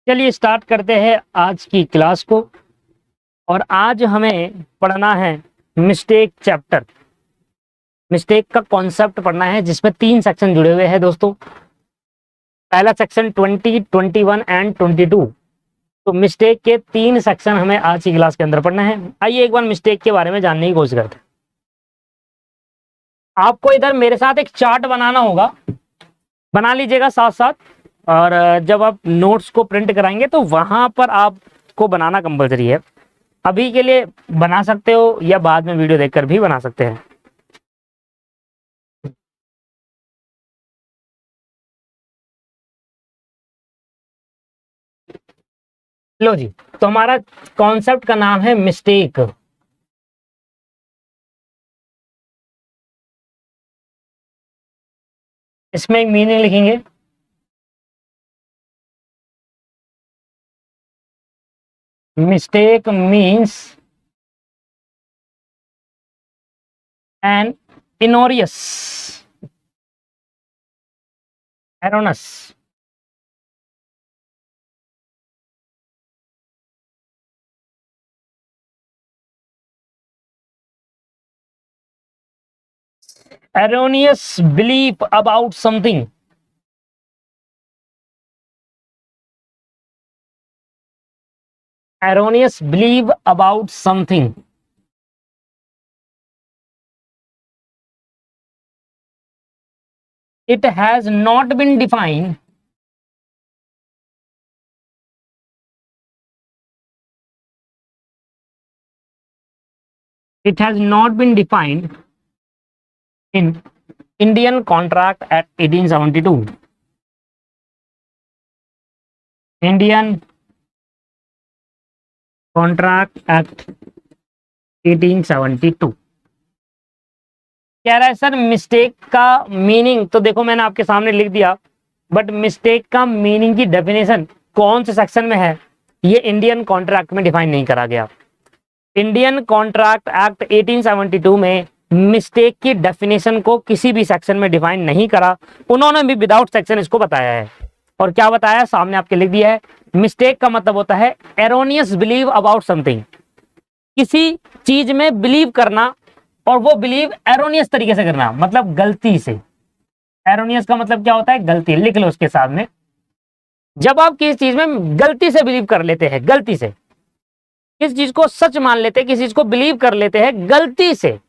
चलिए स्टार्ट करते हैं आज की क्लास को। और आज हमें पढ़ना है मिस्टेक चैप्टर। मिस्टेक का कॉन्सेप्ट पढ़ना है जिसमें 3 सेक्शन जुड़े हुए हैं दोस्तों। पहला सेक्शन 20, 21 एंड 22। तो मिस्टेक के 3 सेक्शन हमें आज की क्लास के अंदर पढ़ना है। आइए एक बार मिस्टेक के बारे में जानने की कोशिश करते हैं। आपको इधर मेरे साथ एक चार्ट बनाना होगा, बना लीजिएगा साथ साथ। और जब आप नोट्स को प्रिंट कराएंगे तो वहां पर आपको बनाना कंपलसरी है। अभी के लिए बना सकते हो या बाद में वीडियो देखकर भी बना सकते हैं। लो जी, तो हमारा कॉन्सेप्ट का नाम है मिस्टेक। इसमें एक मीनिंग लिखेंगे। मिस्टेक मीन्स एन इनोरियस erroneous erroneous belief about something. Erroneous belief about something. It has not been defined. It has not been defined in Indian Contract Act 1872. Indian Contract Act 1872 कह रहा है sir mistake का meaning. तो देखो मैंने आपके सामने लिख दिया, बट मिस्टेक का मीनिंग की डेफिनेशन कौन से सेक्शन में है ये इंडियन कॉन्ट्रैक्ट में डिफाइन नहीं करा गया। इंडियन कॉन्ट्रैक्ट एक्ट 1872 में मिस्टेक की डेफिनेशन को किसी भी सेक्शन में डिफाइन नहीं करा। उन्होंने भी विदाउट सेक्शन इसको बताया है। और क्या बताया, सामने आपके लिख दिया है। मिस्टेक का मतलब होता है एरोनियस बिलीव अबाउट समथिंग, किसी चीज में बिलीव करना और वो बिलीव एरोनियस तरीके से करना, मतलब गलती से। एरोनियस का मतलब क्या होता है, गलती। लिख लो उसके सामने। जब आप किसी चीज में गलती से बिलीव कर लेते हैं, गलती से किसी चीज को सच मान लेते हैं, किसी चीज को बिलीव कर लेते हैं गलती से,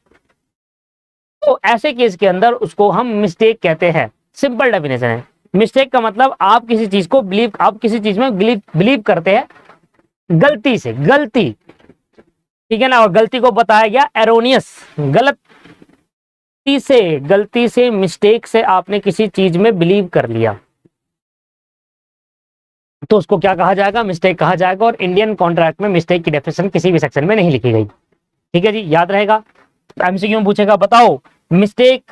तो ऐसे केस के अंदर उसको हम मिस्टेक कहते हैं। सिंपल डेफिनेशन है। मिस्टेक का मतलब आप किसी चीज को बिलीव, आप किसी चीज में बिलीव करते हैं गलती से, गलती, ठीक है ना। और गलती को बताया गया एरोनियस, गलती से मिस्टेक से आपने किसी चीज में बिलीव कर लिया तो उसको क्या कहा जाएगा, मिस्टेक कहा जाएगा। और इंडियन कॉन्ट्रैक्ट में मिस्टेक की डेफिनेशन किसी भी सेक्शन में नहीं लिखी गई। ठीक है जी, याद रहेगा। एमसीक्यू में पूछेगा बताओ मिस्टेक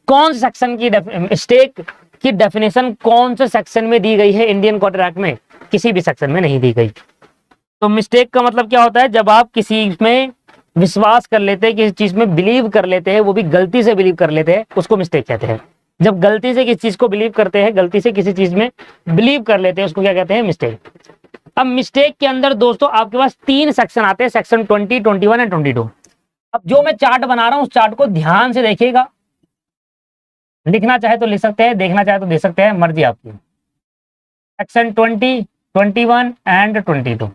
कौन से सेक्शन की, मिस्टेक की डेफिनेशन कौन से सेक्शन में दी गई है इंडियन कॉन्ट्रैक्ट में, किसी भी सेक्शन में नहीं दी गई। तो मिस्टेक का मतलब क्या होता है, जब आप किसी में विश्वास कर लेते हैं, किसी चीज में बिलीव कर लेते हैं, वो भी गलती से बिलीव कर लेते हैं, उसको मिस्टेक कहते हैं। जब गलती से किसी चीज को बिलीव करते हैं, गलती से किसी चीज में बिलीव कर लेते हैं, उसको क्या कहते हैं, मिस्टेक। अब मिस्टेक के अंदर दोस्तों आपके पास 3 सेक्शन आते हैं, सेक्शन 20, 21 एंड 22। अब जो मैं चार्ट बना रहा हूं उस चार्ट को ध्यान से देखिएगा। लिखना चाहे तो लिख सकते हैं, देखना चाहे तो देख सकते हैं, मर्जी आपकी। Section 20, 21 and 22।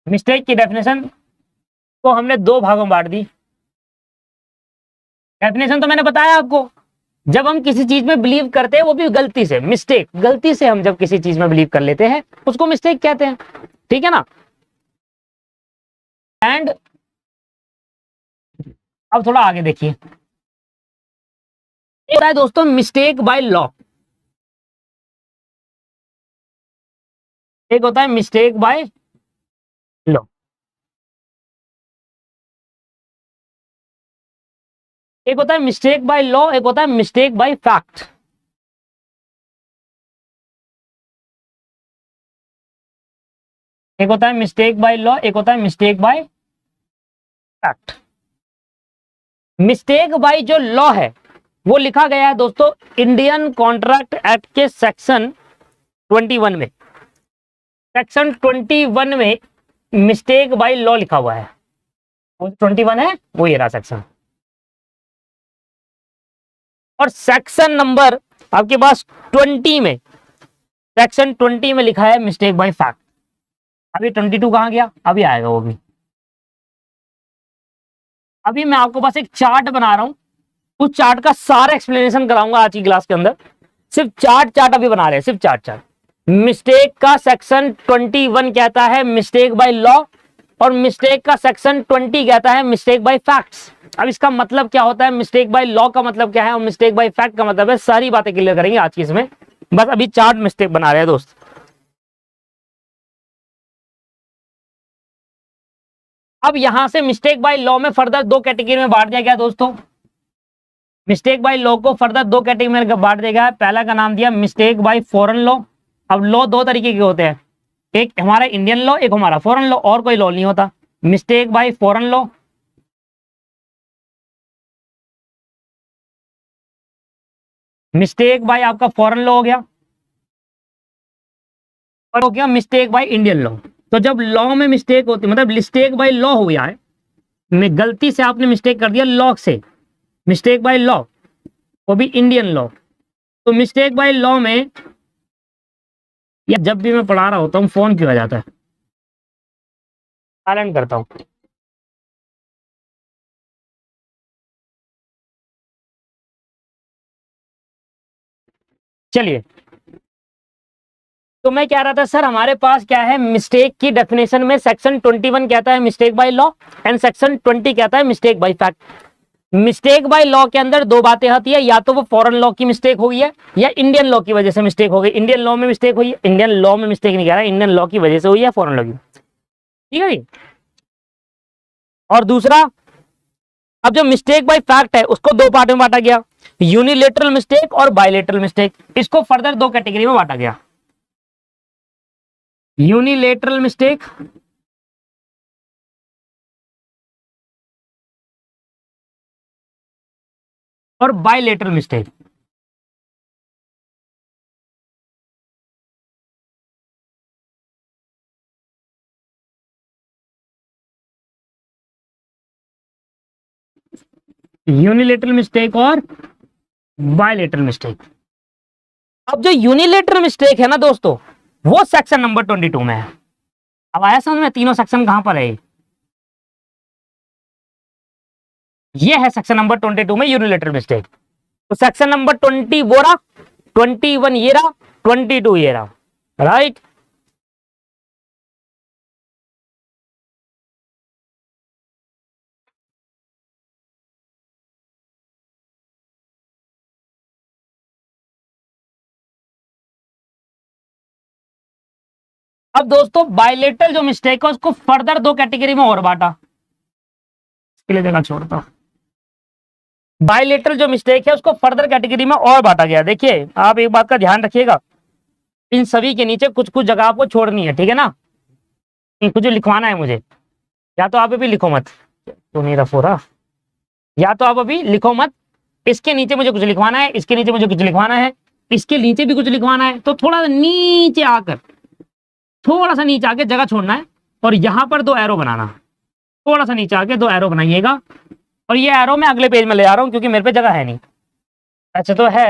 मिस्टेक की डेफिनेशन को हमने 2 भागों में बांट दी। डेफिनेशन तो मैंने बताया आपको, जब हम किसी चीज में बिलीव करते हैं वो भी गलती से, मिस्टेक, गलती से हम जब किसी चीज में बिलीव कर लेते हैं उसको मिस्टेक कहते हैं। ठीक है ना। एंड अब थोड़ा आगे देखिए, होता है दोस्तों मिस्टेक बाय लॉ। एक होता है मिस्टेक बाय लॉ, एक होता है मिस्टेक बाय लॉ, एक होता है मिस्टेक बाय फैक्ट। एक होता है मिस्टेक बाय लॉ, एक होता है mistake by fact. Mistake by जो लॉ है वो लिखा गया है दोस्तों इंडियन कॉन्ट्रैक्ट एक्ट के सेक्शन 21 में, सेक्शन 21 में मिस्टेक बाय लॉ लिखा हुआ है, वो 21 है, वो ये रहा सेक्शन। और सेक्शन नंबर आपके पास 20 में, सेक्शन 20 में लिखा है मिस्टेक बाय फैक्ट। अभी 22 कहां गया, अभी आएगा वो भी। अभी मैं आपको बस एक चार्ट बना रहा हूं, उस चार्ट का सारा एक्सप्लेनेशन कराऊंगा आज की क्लास के अंदर। सिर्फ चार्ट अभी बना रहे हैं, सिर्फ चार्ट। मिस्टेक का सेक्शन 21 कहता है मिस्टेक बाय लॉ, और मिस्टेक का सेक्शन 20 कहता है मिस्टेक बाय फैक्ट्स। अब इसका मतलब क्या होता है, मिस्टेक बाय लॉ का मतलब क्या है और मिस्टेक बाय फैक्ट का मतलब है, सारी बातें क्लियर करेंगे आज की इसमें। बस अभी चार्ट मिस्टेक बना रहे हैं दोस्त। अब यहां से मिस्टेक बाय लॉ में फर्दर दो कैटेगरी में बांट दिया गया दोस्तों। मिस्टेक बाय लॉ को फर्दर दो कैटेगरी में बांट दिया गया है। पहला का नाम दिया मिस्टेक बाय फॉरेन लॉ। अब लॉ दो तरीके के होते हैं, एक हमारा इंडियन लॉ, एक हमारा फॉरेन लॉ, और कोई लॉ नहीं होता। Mistake by foreign law, mistake by आपका फॉरेन लॉ हो गया, और हो गया मिस्टेक बाय इंडियन लॉ। तो जब लॉ में मिस्टेक होती है, मतलब मिस्टेक बाय लॉ हो गया है, में गलती से आपने मिस्टेक कर दिया लॉ से, मिस्टेक बाय लॉ, वो भी इंडियन लॉ। तो मिस्टेक बाय लॉ में, या जब भी मैं पढ़ा रहा होता हूँ फोन क्यों आ जाता है, साइलेंट करता हूँ। चलिए, तो मैं कह रहा था सर हमारे पास क्या है, मिस्टेक की डेफिनेशन में सेक्शन 21 कहता है mistake by law, and section 20 कहता है mistake by fact. Mistake by law के अंदर दो बातें आती है, या तो वो फॉरेन लॉ की मिस्टेक हो गई है, या इंडियन लॉ की वजह से मिस्टेक हो गई। इंडियन लॉ में मिस्टेक हुई है, इंडियन लॉ में मिस्टेक नहीं कह रहा, इंडियन लॉ की वजह से हुई है, फॉरेन लॉ की, ठीक है जी। और दूसरा, अब जो मिस्टेक बाय फैक्ट है उसको दो पार्ट में बांटा गया, यूनिलेटरल मिस्टेक और बायलेटरल मिस्टेक। इसको फर्दर दो कैटेगरी में बांटा गया, यूनिलेटरल मिस्टेक और बायलेटरल मिस्टेक। यूनिलेटरल मिस्टेक और बायलेटरल मिस्टेक। अब जो यूनिलेटरल मिस्टेक है ना दोस्तों, वो सेक्शन नंबर 22 में है। अब आया समझ में, तीनों सेक्शन कहां पर है, ये है सेक्शन नंबर 22 में यूनिलेटरल मिस्टेक। तो सेक्शन नंबर 20 वो रहा, 21 ये रहा, 22 ये रहा, राइट। अब दोस्तों बायलेटरल जो मिस्टेक है उसको फर्दर दो कैटेगरी में और बांटा, इसके लिए जगह छोड़ता हूं। बायलेटरल जो मिस्टेक है उसको फर्दर कैटेगरी में और बांटा गया। देखिए आप एक बात का ध्यान रखिएगा, इन सभी के नीचे कुछ कुछ जगह आपको छोड़नी है, ठीक है ना, कुछ लिखवाना है मुझे, या तो आप अभी लिखो मत, तो नहीं रफ हो रहा, या तो आप अभी लिखो मत, इसके नीचे मुझे कुछ लिखवाना है, इसके नीचे मुझे कुछ लिखवाना है, इसके नीचे भी कुछ लिखवाना है। तो थोड़ा नीचे आकर, थोड़ा सा नीचे आके जगह छोड़ना है, और यहां पर दो एरो बनाना, थोड़ा सा नीचे आके दो एरो बनाइएगा। और ये एरो मैं अगले पेज में ले आ रहा हूं क्योंकि मेरे पे जगह है नहीं, ऐसे तो है,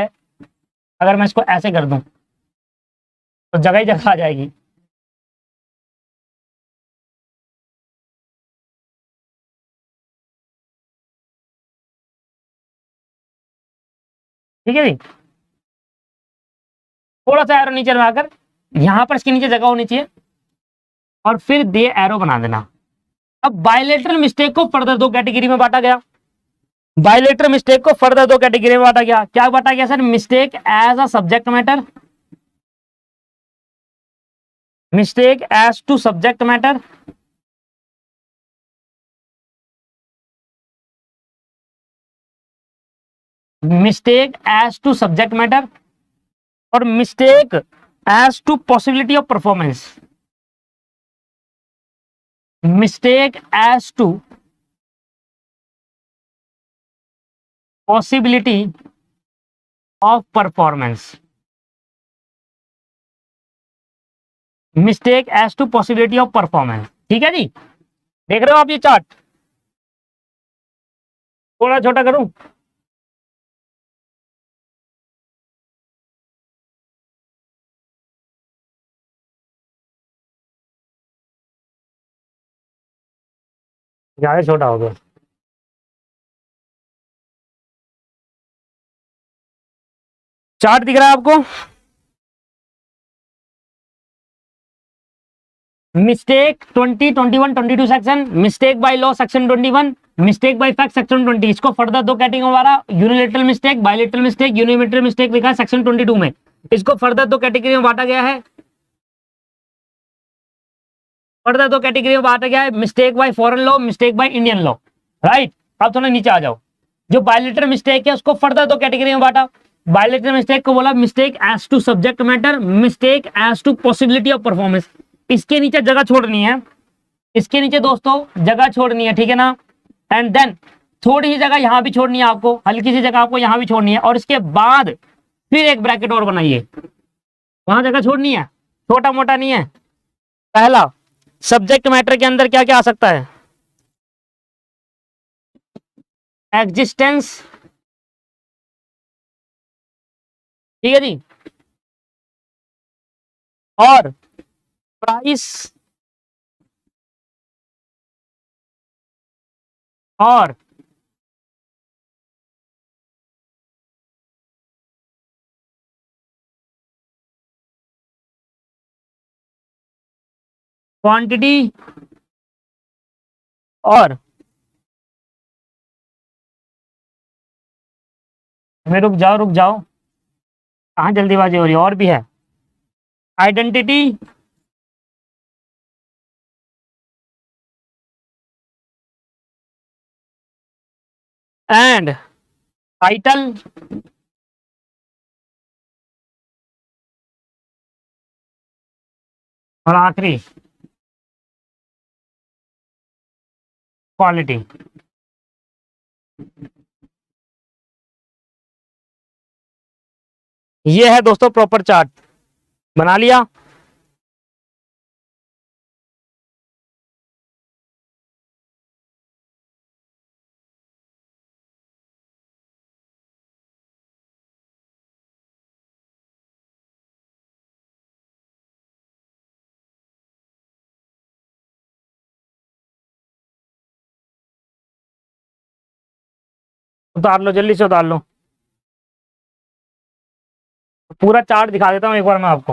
अगर मैं इसको ऐसे कर दूं तो जगह ही जगह आ जाएगी। ठीक है जी, थोड़ा सा एरो नीचे लगाकर यहां पर इसके नीचे जगह होनी चाहिए, और फिर दे एरो बना देना। अब बायलेटरल मिस्टेक को फर्दर दो कैटेगरी में बांटा गया, बायलेटरल मिस्टेक को फर्दर दो कैटेगरी में बांटा गया। क्या बांटा गया sir, mistake as a subject matter, mistake as to subject matter, mistake as to subject matter, और mistake as to possibility of performance, mistake as to possibility of performance. Mistake as to possibility of performance. ठीक है जी, देख रहे हो आप ये chart, थोड़ा छोटा करूं? ज्यादा छोटा हो गया। चार्ट दिख रहा है आपको? Mistake 20, 21, 22 section, mistake by law section 21, mistake by fact section 20। इसको फर्दर दो कैटेगरी में बांटा, unilateral mistake, bilateral mistake, unilateral mistake लिखा है सेक्शन 22 में। इसको फर्दर दो कैटेगरी में बांटा गया है, फर्दर दो कैटेगरी में बांटा गया है, mistake by foreign law, mistake by Indian law. Right, अब थोड़ा नीचे आ जाओ। जो बायलेटरल मिस्टेक है उसको फर्दर दो कैटेगरी में बांटा। बायलेटरल मिस्टेक को बोला mistake as to subject matter, mistake as to possibility of performance. इसके नीचे जगह छोड़नी है, इसके नीचे दोस्तों जगह छोड़नी है, ठीक है ना। एंड देन थोड़ी सी जगह यहां भी छोड़नी है आपको, हल्की सी जगह आपको यहां भी छोड़नी है, और इसके बाद फिर एक ब्रैकेट और बनाइए, वहां जगह छोड़नी है, छोटा मोटा नहीं है। पहला, सब्जेक्ट मैटर के अंदर क्या क्या आ सकता है? एग्जिस्टेंस, ठीक है जी, और प्राइस, और क्वांटिटी, और में रुक जाओ रुक जाओ, कहाँ जल्दीबाजी हो रही है, और भी है, आइडेंटिटी, एंड टाइटल, और आखिरी क्वालिटी। ये है दोस्तों प्रॉपर चार्ट, बना लिया। उतार लो, जल्दी से उतार लो, पूरा चार्ट दिखा देता हूँ एक बार मैं आपको,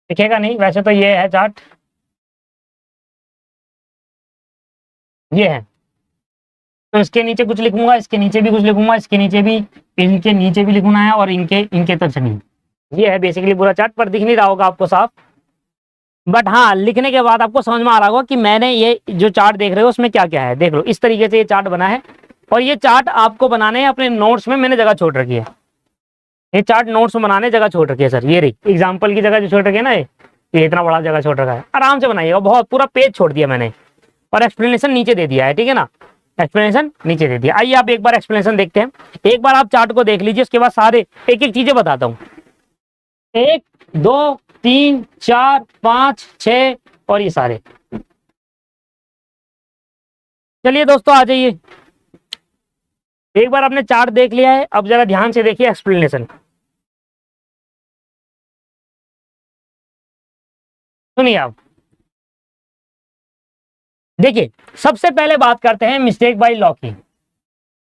दिखेगा नहीं वैसे तो, ये है चार्ट, ये है। तो इसके नीचे कुछ लिखूंगा, इसके नीचे भी कुछ लिखूंगा, इसके नीचे भी, इनके नीचे भी लिखना है, और इनके इनके तक नहीं। ये है बेसिकली पूरा चार्ट, पर दिख नहीं रहा होगा आपको साफ, बट हाँ लिखने के बाद आपको समझ में आ रहा होगा कि मैंने ये जो चार्ट देख रहे हो उसमें क्या क्या है। देख लो, इस तरीके से ये चार्ट बना है, और ये चार्ट आपको बनाने हैं अपने नोट्स में, मैंने जगह छोड़ रखी है। ये चार्ट नोट्स में बनाने जगह छोड़ रखी है सर, ये रही एग्जाम्पल की जगह जो छोड़ रखी है ना, ये इतना बड़ा जगह छोड़ रखा है, आराम से बनाइएगा, बहुत पूरा पेज छोड़ दिया मैंने, और एक्सप्लेनेशन नीचे दे दिया है, ठीक है ना, एक्सप्लेनेशन नीचे दे दिया। आइए आप एक बार एक्सप्लेनेशन देखते हैं, एक बार आप चार्ट को देख लीजिए, उसके बाद सारे एक एक चीजें बताता हूँ। 1, 2, 3, 4, 5, 6 और ये सारे। चलिए दोस्तों आ जाइए, एक बार आपने चार्ट देख लिया है, अब जरा ध्यान से देखिए एक्सप्लेनेशन, सुनिए आप। देखिए, सबसे पहले बात करते हैं मिस्टेक बाय लॉ की,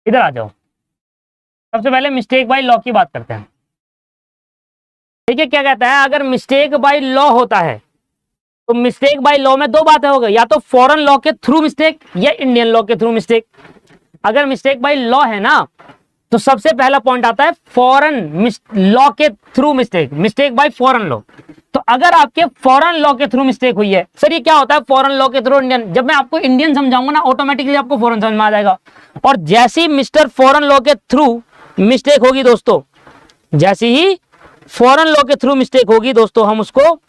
इधर आ जाओ। सबसे पहले मिस्टेक बाय लॉ की बात करते हैं। देखिए क्या कहता है, अगर मिस्टेक बाय लॉ होता है तो मिस्टेक बाय लॉ में दो बातें हो गई, या तो फॉरेन लॉ के थ्रू मिस्टेक या इंडियन लॉ के थ्रू मिस्टेक। अगर मिस्टेक बाय लॉ है ना, तो सबसे पहला पॉइंट आता है फॉरेन लॉ के through mistake, mistake by foreign law. तो अगर आपके फॉरेन लॉ के थ्रू मिस्टेक हुई है, सर ये क्या होता है फॉरेन लॉ के थ्रू इंडियन, जब मैं आपको इंडियन समझाऊंगा ना ऑटोमेटिकली आपको फॉरेन समझ में आ जाएगा। और जैसी मिस्टर फॉरेन लॉ के थ्रू मिस्टेक होगी दोस्तों, जैसी ही फॉरेन लॉ के थ्रू मिस्टेक होगी दोस्तों, हम उसको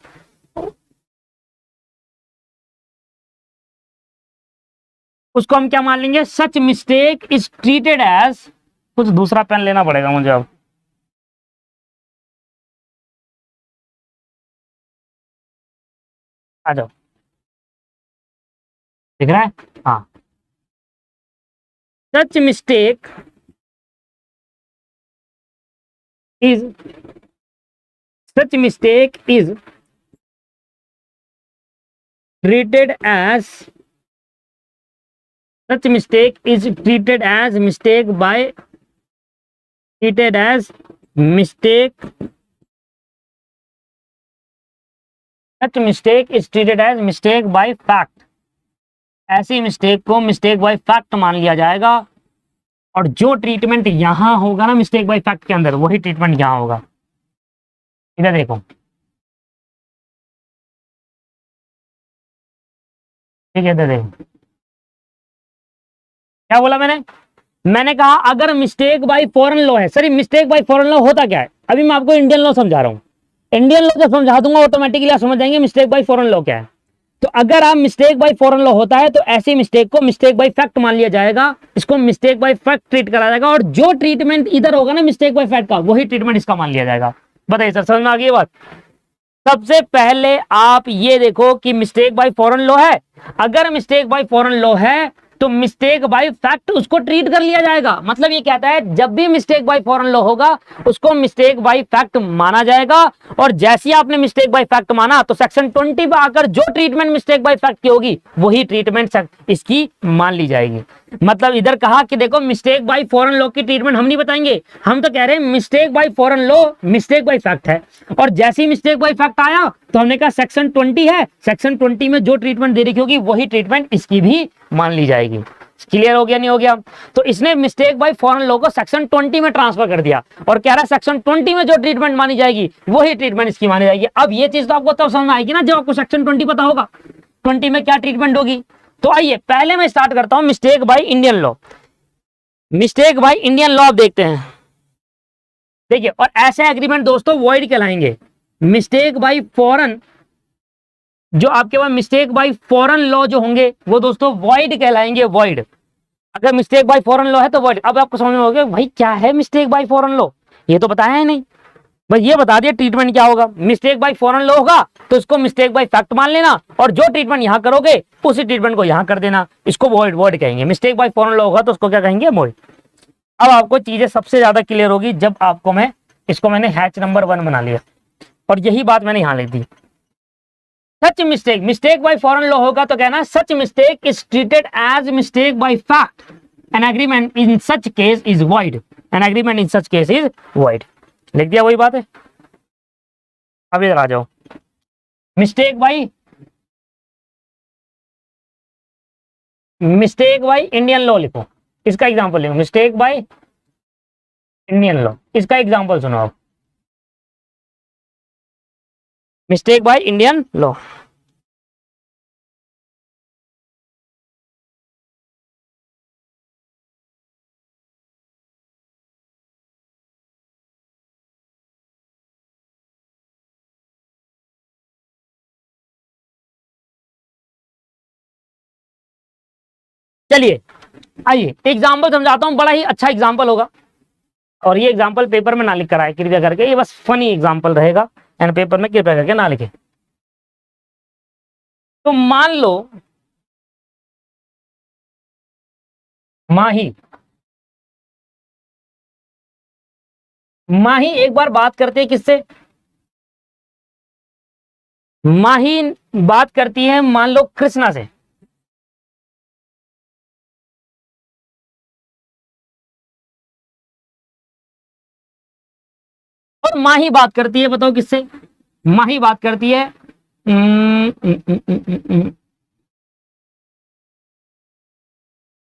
हम क्या मान लेंगे, सच मिस्टेक इज ट्रीटेड एज, कुछ दूसरा पेन लेना पड़ेगा मुझे अब, आ जाओ, दिख रहा है? हाँ, such mistake is such mistake is treated as such mistake is treated as treated as mistake such mistake is treated as mistake by fact। ऐसी मिस्टेक को मिस्टेक बाय फैक्ट मान लिया जाएगा, और जो ट्रीटमेंट यहां होगा ना मिस्टेक बाय फैक्ट के अंदर, वही ट्रीटमेंट यहां होगा। इधर देखो, ठीक है, इधर देखो क्या बोला मैंने कहा अगर मिस्टेक बाय फॉरेन लॉ है। Sir mistake by foreign law होता क्या है? अभी मैं आपको इंडियन लॉ समझा रहा हूं, इंडियन लॉ जब समझा दूंगा ऑटोमेटिकली आप समझ जाएंगे मिस्टेक बाय फॉरेन लॉ क्या है। तो अगर आप मिस्टेक बाय फॉरेन लॉ होता है तो ऐसी मिस्टेक को मिस्टेक बाय फैक्ट मान लिया जाएगा, इसको मिस्टेक बाय फैक्ट ट्रीट करा जाएगा, और जो ट्रीटमेंट इधर होगा ना मिस्टेक बाय फैक्ट का, वही ट्रीटमेंट इसका मान लिया जाएगा। बताइए सर, समझ में आ गई बात? सबसे पहले आप ये देखो कि मिस्टेक बाय फॉरेन लॉ है। अगर मिस्टेक बाय फॉरेन लॉ है तो मिस्टेक बाय फैक्ट उसको ट्रीट कर लिया जाएगा। मतलब ये कहता है जब भी मिस्टेक बाय फॉरेन लॉ होगा उसको मिस्टेक बाय फैक्ट माना जाएगा, और जैसे ही आपने मिस्टेक बाय फैक्ट माना तो सेक्शन 20 पे आकर जो ट्रीटमेंट मिस्टेक बाय फैक्ट की होगी वही ट्रीटमेंट इसकी मान ली जाएगी। मतलब इधर कहा कि देखो मिस्टेक बाय फॉरेन लॉ की ट्रीटमेंट हम नहीं बताएंगे, हम तो कह रहे हैं mistake by foreign law mistake by fact है, और जैसे ही मिस्टेक बाय फैक्ट आया तो हमने कहा सेक्शन 20 है, सेक्शन 20 में जो ट्रीटमेंट दे रखी होगी वही ट्रीटमेंट इसकी भी मान ली जाएगी। क्लियर हो गया नहीं हो गया? तो इसने मिस्टेक बाय फॉरेन लॉ को सेक्शन 20 में ट्रांसफर कर दिया और कह रहा है सेक्शन 20 में जो ट्रीटमेंट मानी जाएगी वही ट्रीटमेंट इसकी मानी जाएगी। अब ये चीज तो आपको तब समझ में आएगी ना जब आपको सेक्शन 20 पता होगा 20 में क्या ट्रीटमेंट होगी। तो आइए पहले मैं स्टार्ट करता हूं mistake by Indian law. Mistake by Indian law आप देखते हैं, देखिए, और ऐसे एग्रीमेंट दोस्तों वॉइड कहलाएंगे। मिस्टेक बाय फॉरेन, जो आपके पास मिस्टेक बाय फॉरेन लॉ जो होंगे वो दोस्तों वॉइड कहलाएंगे, वॉइड। अगर मिस्टेक बाय फॉरेन लॉ है तो वॉइड। अब आपको समझ में होगा भाई क्या है मिस्टेक बाय फॉरेन लॉ, ये तो बताया है नहीं, बस ये बता दिया ट्रीटमेंट क्या होगा। मिस्टेक बाय फॉरेन लॉ होगा तो इसको मिस्टेक बाय फैक्ट मान लेना, और जो ट्रीटमेंट यहां करोगे उसी ट्रीटमेंट को यहां कर देना, इसको वॉइड वॉइड कहेंगे। मिस्टेक बाय फॉरेन लॉ होगा तो उसको क्या कहेंगे? वॉइड। अब आपको चीजें सबसे ज्यादा क्लियर होगी जब आपको मैंने हैच नंबर 1 बना लिया, और यही बात मैंने यहां लिख दी। Such mistake, mistake by foreign law होगा तो कहना such mistake is treated as mistake by fact, an agreement in such case is void, an agreement in such case is void. लिख दिया, वही बात है। अब इधर आ जाओ, मिस्टेक बाय इंडियन लॉ लिखो, इसका एग्जांपल लिखो। मिस्टेक बाय इंडियन लॉ, इसका एग्जांपल सुनो आप। मिस्टेक बाय इंडियन लॉ, चलिए आइए एग्जांपल समझाता हूं, बड़ा ही अच्छा एग्जांपल होगा, और ये एग्जांपल पेपर में ना लिख कर आए कृपया करके, ये बस फनी एग्जांपल रहेगा, एंड पेपर में कृपया करके ना लिखे। तो मान लो माही एक बार बात करते हैं किससे? माही बात करती है मान लो कृष्णा से, और माही बात करती है, बताओ किससे? माही बात करती है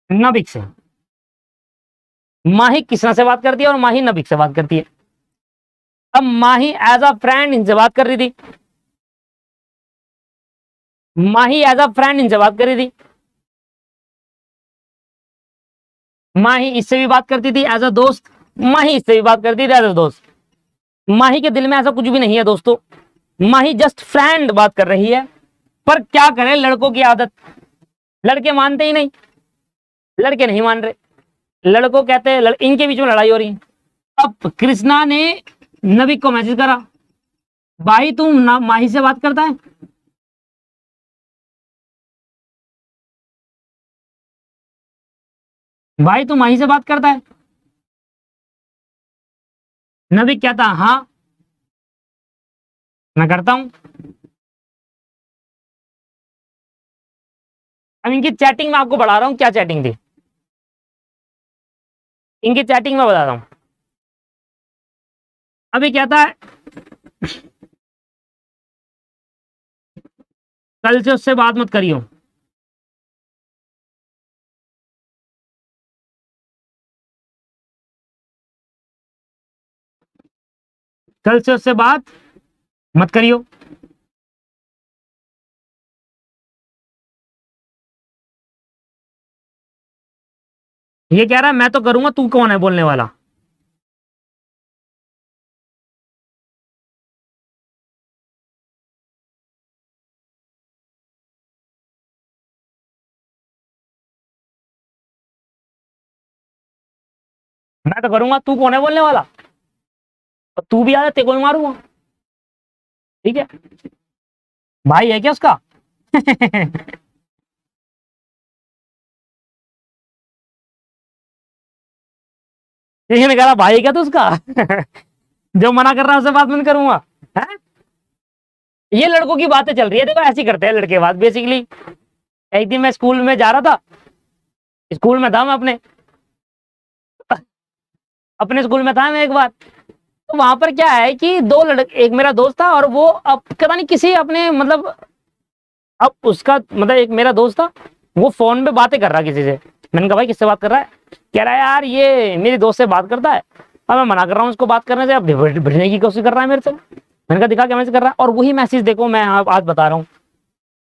नबिक से। माही कृष्णा से बात करती है और माही नबिक से बात करती है। अब माही एज अ फ्रेंड इनसे बात कर रही थी, माही एज अ फ्रेंड इनसे बात कर रही थी, माही इससे भी बात करती थी एज अ दोस्त, माही इससे भी बात करती थी एज अ दोस्त। माही के दिल में ऐसा कुछ भी नहीं है दोस्तों, माही जस्ट फ्रेंड बात कर रही है। पर क्या करें, लड़कों की आदत, लड़के मानते ही नहीं, लड़के नहीं मान रहे, लड़कों कहते हैं, इनके बीच में लड़ाई हो रही है। अब कृष्णा ने नबिक को मैसेज करा, भाई तू माही से बात करता है? भाई तू माही से बात करता है? नबी क्या था? हाँ मैं करता हूँ। अब इनकी चैटिंग में आपको बढ़ा रहा हूँ, क्या चैटिंग थी इनकी चैटिंग में बता रहा हूँ। अभी क्या था, कल से उससे बात मत करियो। कल से उससे बात मत करियो। ये कह रहा है मैं तो करूंगा, तू कौन है बोलने वाला? मैं तो करूंगा, तू कौन है बोलने वाला? और तू भी आ जा, तेरे को भी मारूंगा। ठीक है, भाई है क्या उसका? किसी ने कहा भाई है क्या तो उसका? जो मना कर रहा है उससे बात नहीं करूंगा है? ये लड़कों की बातें चल रही है, देखो ऐसी करते हैं लड़के बात बेसिकली। एक दिन मैं स्कूल में जा रहा था, स्कूल में था मैं अपने अपने स्कूल में था मैं एक बार। तो वहां पर क्या है कि दो लड़के, एक मेरा दोस्त था और वो अब पता नहीं किसी अपने मतलब, अब उसका मतलब एक मेरा दोस्त था, वो फोन पे बातें कर रहा है किसी से। मैंने कहा भाई किससे बात कर रहा है? कह रहा है यार ये मेरी दोस्त से बात करता है। अब मैं मना कर रहा हूँ उसको बात करने से, अब भिड़ने की कोशिश कर रहा है मेरे से। मैंने कहा दिखा क्या मैसेज कर रहा है, और वही मैसेज देखो मैं आज बता रहा हूँ।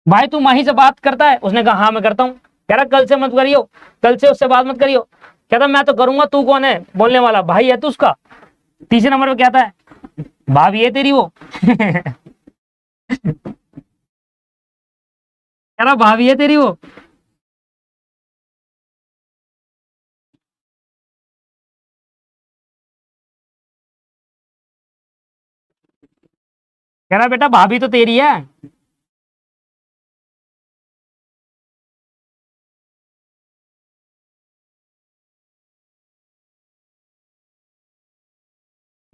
भाई तू माही से बात करता है? उसने कहा हाँ मैं करता हूँ। कह रहा कल से मत करियो, कल से उससे बात मत करियो। कहता मैं तो करूंगा, तू कौन है बोलने वाला? भाई है तू उसका? तीसरे नंबर पे कहता है भाभी है तेरी वो। कह रहा भाभी है तेरी वो। कह रहा बेटा भाभी तो तेरी है।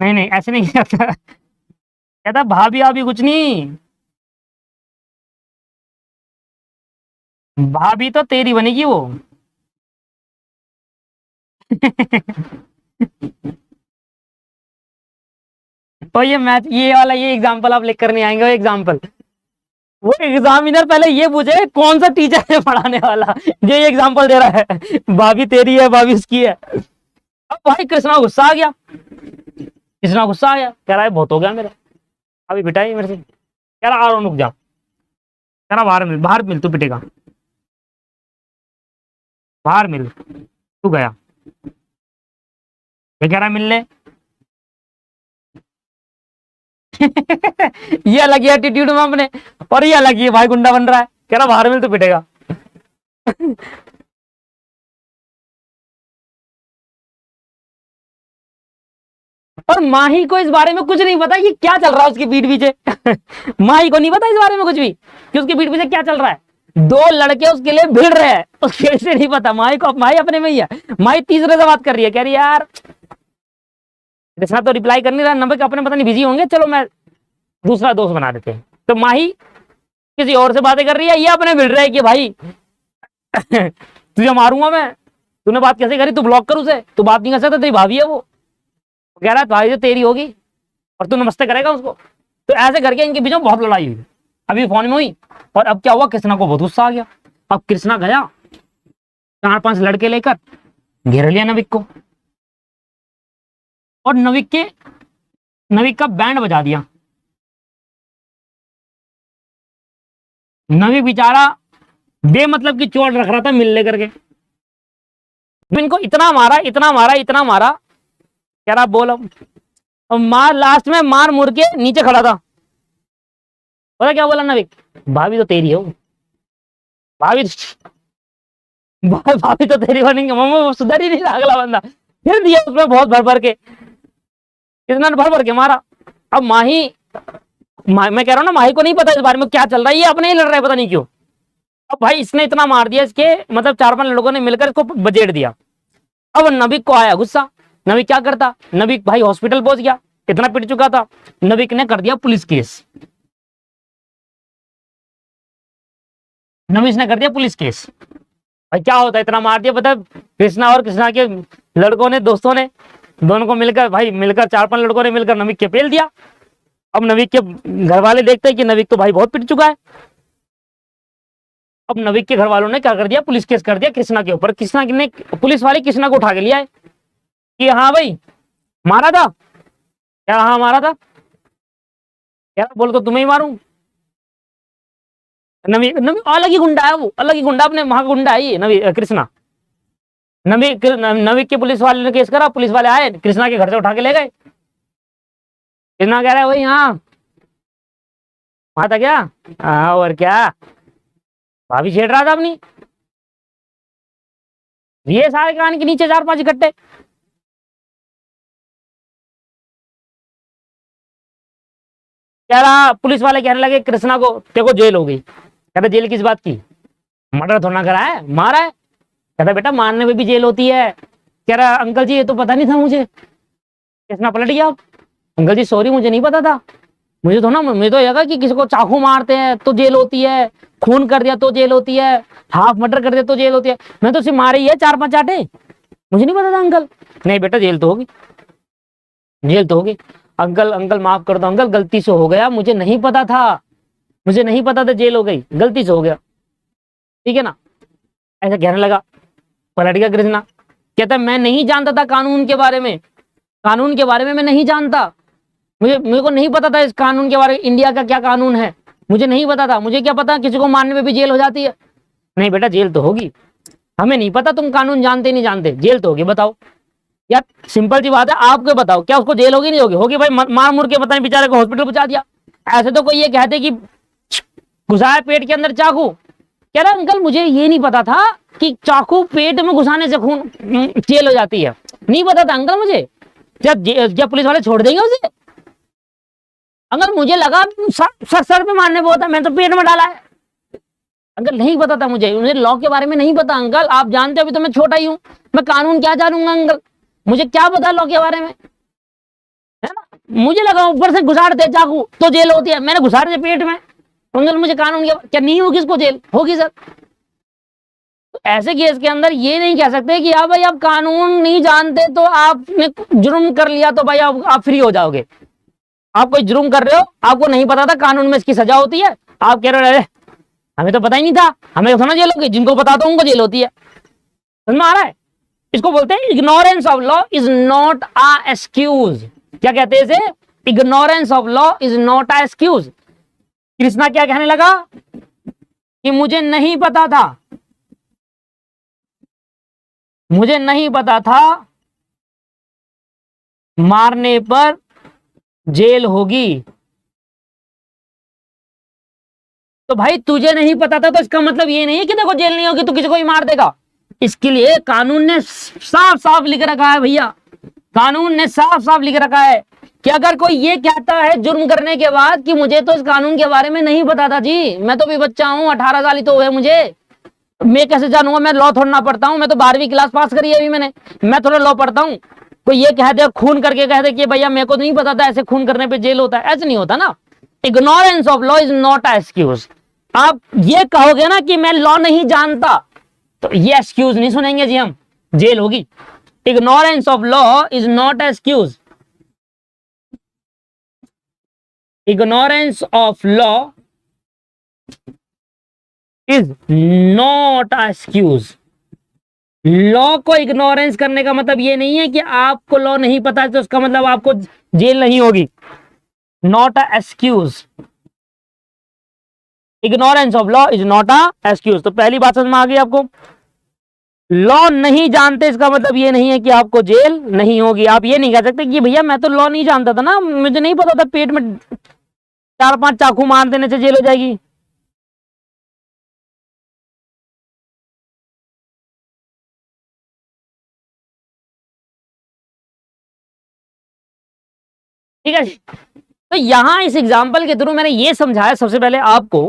नहीं नहीं ऐसे नहीं कहता, कहता भाभी अभी कुछ नहीं, भाभी तो तेरी बनेगी वो। तो ये मैथ ये वाला ये एग्जांपल आप लिख कर नहीं आएंगे, वो एग्जांपल, वो एग्जामिनर पहले ये पूछे कौन सा टीचर है पढ़ाने वाला, ये एग्जांपल दे रहा है। भाभी तेरी है, भाभी उसकी है। अब भाई कृष्णा गुस्सा आ गया, कृष्णा गुस्सा आ गया, कह रहा है बहुत हो गया मेरा, अभी पिटाई मेरे से। कह रहा आ रहा हूं, रुक जा। कह रहा बाहर मिल तू पिटेगा, बाहर मिल। तू गया, ये कह रहा मिल ले। ये अलग ही एटीट्यूड में अपने, और ये अलग ही भाई गुंडा बन रहा है, कह रहा बाहर मिल तू पिटेगा। और माही को इस बारे में कुछ नहीं पता कि क्या चल रहा है उसकी पीठ पीछे। माही को नहीं पता इस बारे में कुछ भी कि उसकी पीठ पीछे क्या चल रहा है। दो लड़के उसके लिए भिड़ रहे हैं, उसके से नहीं पता माही को, माही अपने में ही है। माही तीसरे से बात कर रही है, कह रही है यार कृष्णा तो रिप्लाई कर नहीं रहा, नंबर के अपने पता नहीं बिजी होंगे, चलो मैं दूसरा दोस्त बना देते हैं। तो माही किसी और से बातें कर रही है, ये अपने मिल रहा है कि भाई तुझे मारूंगा मैं, तूने बात कैसे करी, तू ब्लॉक कर उसे, तू बात नहीं कर सकता, तेरी भाभी है वो। कह रहा है भाई तो तेरी होगी और तू नमस्ते करेगा उसको। तो ऐसे करके इनके बीच में बहुत लड़ाई हुई, अभी फोन में हुई। और अब क्या हुआ, कृष्णा को बहुत गुस्सा आ गया। अब कृष्णा गया 4-5 लड़के लेकर घेर लिया नविक को, और नविक का बैंड बजा दिया। नविक बेचारा बेमतलब की चोट रख रहा था मिल लेकर के, इनको इतना मारा इतना मारा इतना मारा। कह रहा बोल अब, और मार लास्ट में मार मुड़ के नीचे खड़ा था। पता क्या बोला नविक? भाभी तो तेरी हो, भाभी भाभी तो तेरी बनेंगे। मम्मा सुधर ही नहीं रहा अगला बंदा, फिर दिया उसमें बहुत भर भर के, कितना भर भर के मारा। अब मैं कह रहा हूँ ना, माही को नहीं पता इस बारे में क्या चल रहा है, ये अपने ही लड़ रहा है पता नहीं क्यों। अब भाई इसने इतना मार दिया, इसके मतलब 4-5 लड़कों ने मिलकर इसको बजेड़ दिया। अब नविक को आया गुस्सा, नविक क्या करता, नविक भाई हॉस्पिटल पहुंच गया, इतना पिट चुका था, नविक ने कर दिया पुलिस केस, नविश ने कर दिया पुलिस केस। भाई क्या होता है, इतना मार दिया, पता कृष्णा और कृष्णा के लड़कों ने, दोस्तों ने, दोनों को मिलकर, भाई मिलकर 4-5 लड़कों ने मिलकर नविक के पेल दिया। अब नविक के घर वाले देखते हैं कि नविक तो भाई बहुत पिट चुका है। अब नविक के घर वालों ने क्या कर दिया, पुलिस केस कर दिया कृष्णा के ऊपर। कृष्णा ने, पुलिस वाले कृष्णा को उठा के लिया है कि हाँ भाई मारा था क्या, हाँ मारा था क्या, बोल तो तुम्हें ही मारूं। नविक, नविक अलग ही गुंडा है, वो अलग ही गुंडा, अपने वहां गुंडा है ये नविक, कृष्णा। नविक के पुलिस वाले ने केस करा, पुलिस वाले आए, कृष्णा के घर से उठा के ले गए। कृष्णा कह रहा है वही हाँ वहां था क्या, हाँ और क्या, भाभी छेड़ रहा था अपनी। ये सारे कान के नीचे 4-5 इकट्ठे। कह रहा, पुलिस वाले कहने लगे कृष्णा को, देखो जेल हो गई। कहते जेल किस बात की, मर्डर थोड़ा करा है, मारा है। कहता बेटा मारने में भी जेल होती है। कह रहा अंकल जी ये तो पता नहीं था मुझे। कृष्णा पलट गया, अंकल जी सॉरी मुझे नहीं पता था, मुझे तो ना, मुझे तो लगा कि किसी को चाकू मारते हैं तो जेल होती है, खून कर दिया तो जेल होती है, हाफ मर्डर कर दिया तो जेल होती है, मैं तो सिर्फ मारे ही है 4-5 आटे, मुझे नहीं पता था अंकल। नहीं बेटा जेल तो होगी, जेल तो होगी। अंकल, अंकल माफ कर दो अंकल, गलती से हो गया, मुझे नहीं पता था, मुझे नहीं पता था, जेल हो गई, गलती से हो गया, ठीक है ना। ऐसा कहने लगा, पलट गया कृष्णा। कहता मैं नहीं जानता था कानून के बारे में, कानून के बारे में मैं नहीं जानता, मेरे को नहीं पता था इस कानून के बारे में, इंडिया का क्या कानून है मुझे नहीं पता था, मुझे क्या पता किसी को मारने में भी जेल हो जाती है। नहीं बेटा जेल तो होगी, हमें नहीं पता तुम कानून जानते नहीं जानते, जेल तो होगी। बताओ यार, सिंपल सी बात है, आपको बताओ क्या उसको जेल होगी नहीं होगी, होगी भाई, मार मुर के पता नहीं बेचारे को हॉस्पिटल पहुंचा दिया। ऐसे तो कोई ये कहते कि घुसाया पेट के अंदर चाकू। कह रहा अंकल मुझे ये नहीं पता था कि चाकू पेट में घुसाने से खून जेल हो जाती है, नहीं पता था अंकल मुझे। जब पुलिस वाले छोड़ देंगे उसे, अंकल मुझे लगा सर पे मारने को होता, मैंने तो पेट में डाला है। अंकल नहीं पता था मुझे लॉ के बारे में नहीं पता अंकल, आप जानते हो अभी तो मैं छोटा ही हूँ, मैं कानून क्या जानूंगा अंकल, मुझे क्या पता लॉ के बारे में, है ना। मुझे लगा ऊपर से घुसाड़ दे चाकू तो जेल होती है, मैंने घुसाड़ दिया पेट में, अंकल मुझे कानून क्या नहीं होगी, इसको जेल होगी सर। तो ऐसे केस के अंदर ये नहीं कह सकते कि आप भाई आप कानून नहीं जानते तो आपने जुर्म कर लिया तो भाई आप फ्री हो जाओगे। आप कोई जुर्म कर रहे हो, आपको नहीं पता था कानून में इसकी सजा होती है, आप कह रहे हो अरे हमें तो पता ही नहीं था, हमें थोड़ा जेल होगी, जिनको बताता हूं उनको जेल होती है। समझ में आ रहा है, इसको बोलते हैं ignorance of law is not a excuse. क्या कहते हैं इसे, ignorance of law is not a excuse. Krishna क्या कहने लगा कि मुझे नहीं पता था, मुझे नहीं पता था मारने पर जेल होगी। तो भाई तुझे नहीं पता था तो इसका मतलब ये नहीं है कि देखो जेल नहीं होगी तो किसी को ही मार देगा। इसके लिए कानून ने साफ साफ लिख रखा है भैया, कानून ने साफ साफ लिख रखा है कि अगर कोई ये कहता है जुर्म करने के बाद कि मुझे तो इस कानून के बारे में नहीं पता था जी, मैं तो भी बच्चा हूं, 18 साल ही तो हुए मुझे, मैं कैसे जानूंगा, मैं लॉ थोड़ा ना पढ़ता हूं, मैं तो 12वीं क्लास पास करी है अभी मैंने, मैं थोड़ा लॉ पढ़ता हूं। कोई ये कह दे खून करके कह दे कि भैया मेरे को नहीं पता था ऐसे खून करने पे जेल होता है, ऐसे नहीं होता ना। Ignorance of law is not a excuse. आप ये कहोगे ना कि मैं लॉ नहीं जानता तो ये एक्सक्यूज नहीं सुनेंगे जी हम, जेल होगी। Ignorance of law is not excuse, ignorance of law is not a excuse. Law को इग्नोरेंस करने का मतलब ये नहीं है कि आपको लॉ नहीं पता है तो उसका मतलब आपको जेल नहीं होगी, not a excuse. Ignorance of law is not a excuse. तो पहली बात समझ में आ गई आपको, लॉ नहीं जानते इसका मतलब ये नहीं है कि आपको जेल नहीं होगी। आप ये नहीं कह सकते कि भैया मैं तो लॉ नहीं जानता था ना, मुझे नहीं पता था पेट में 4-5 चाकू मार देने से जेल हो जाएगी। ठीक है, तो यहां इस एग्जाम्पल के थ्रू मैंने ये समझाया सबसे पहले आपको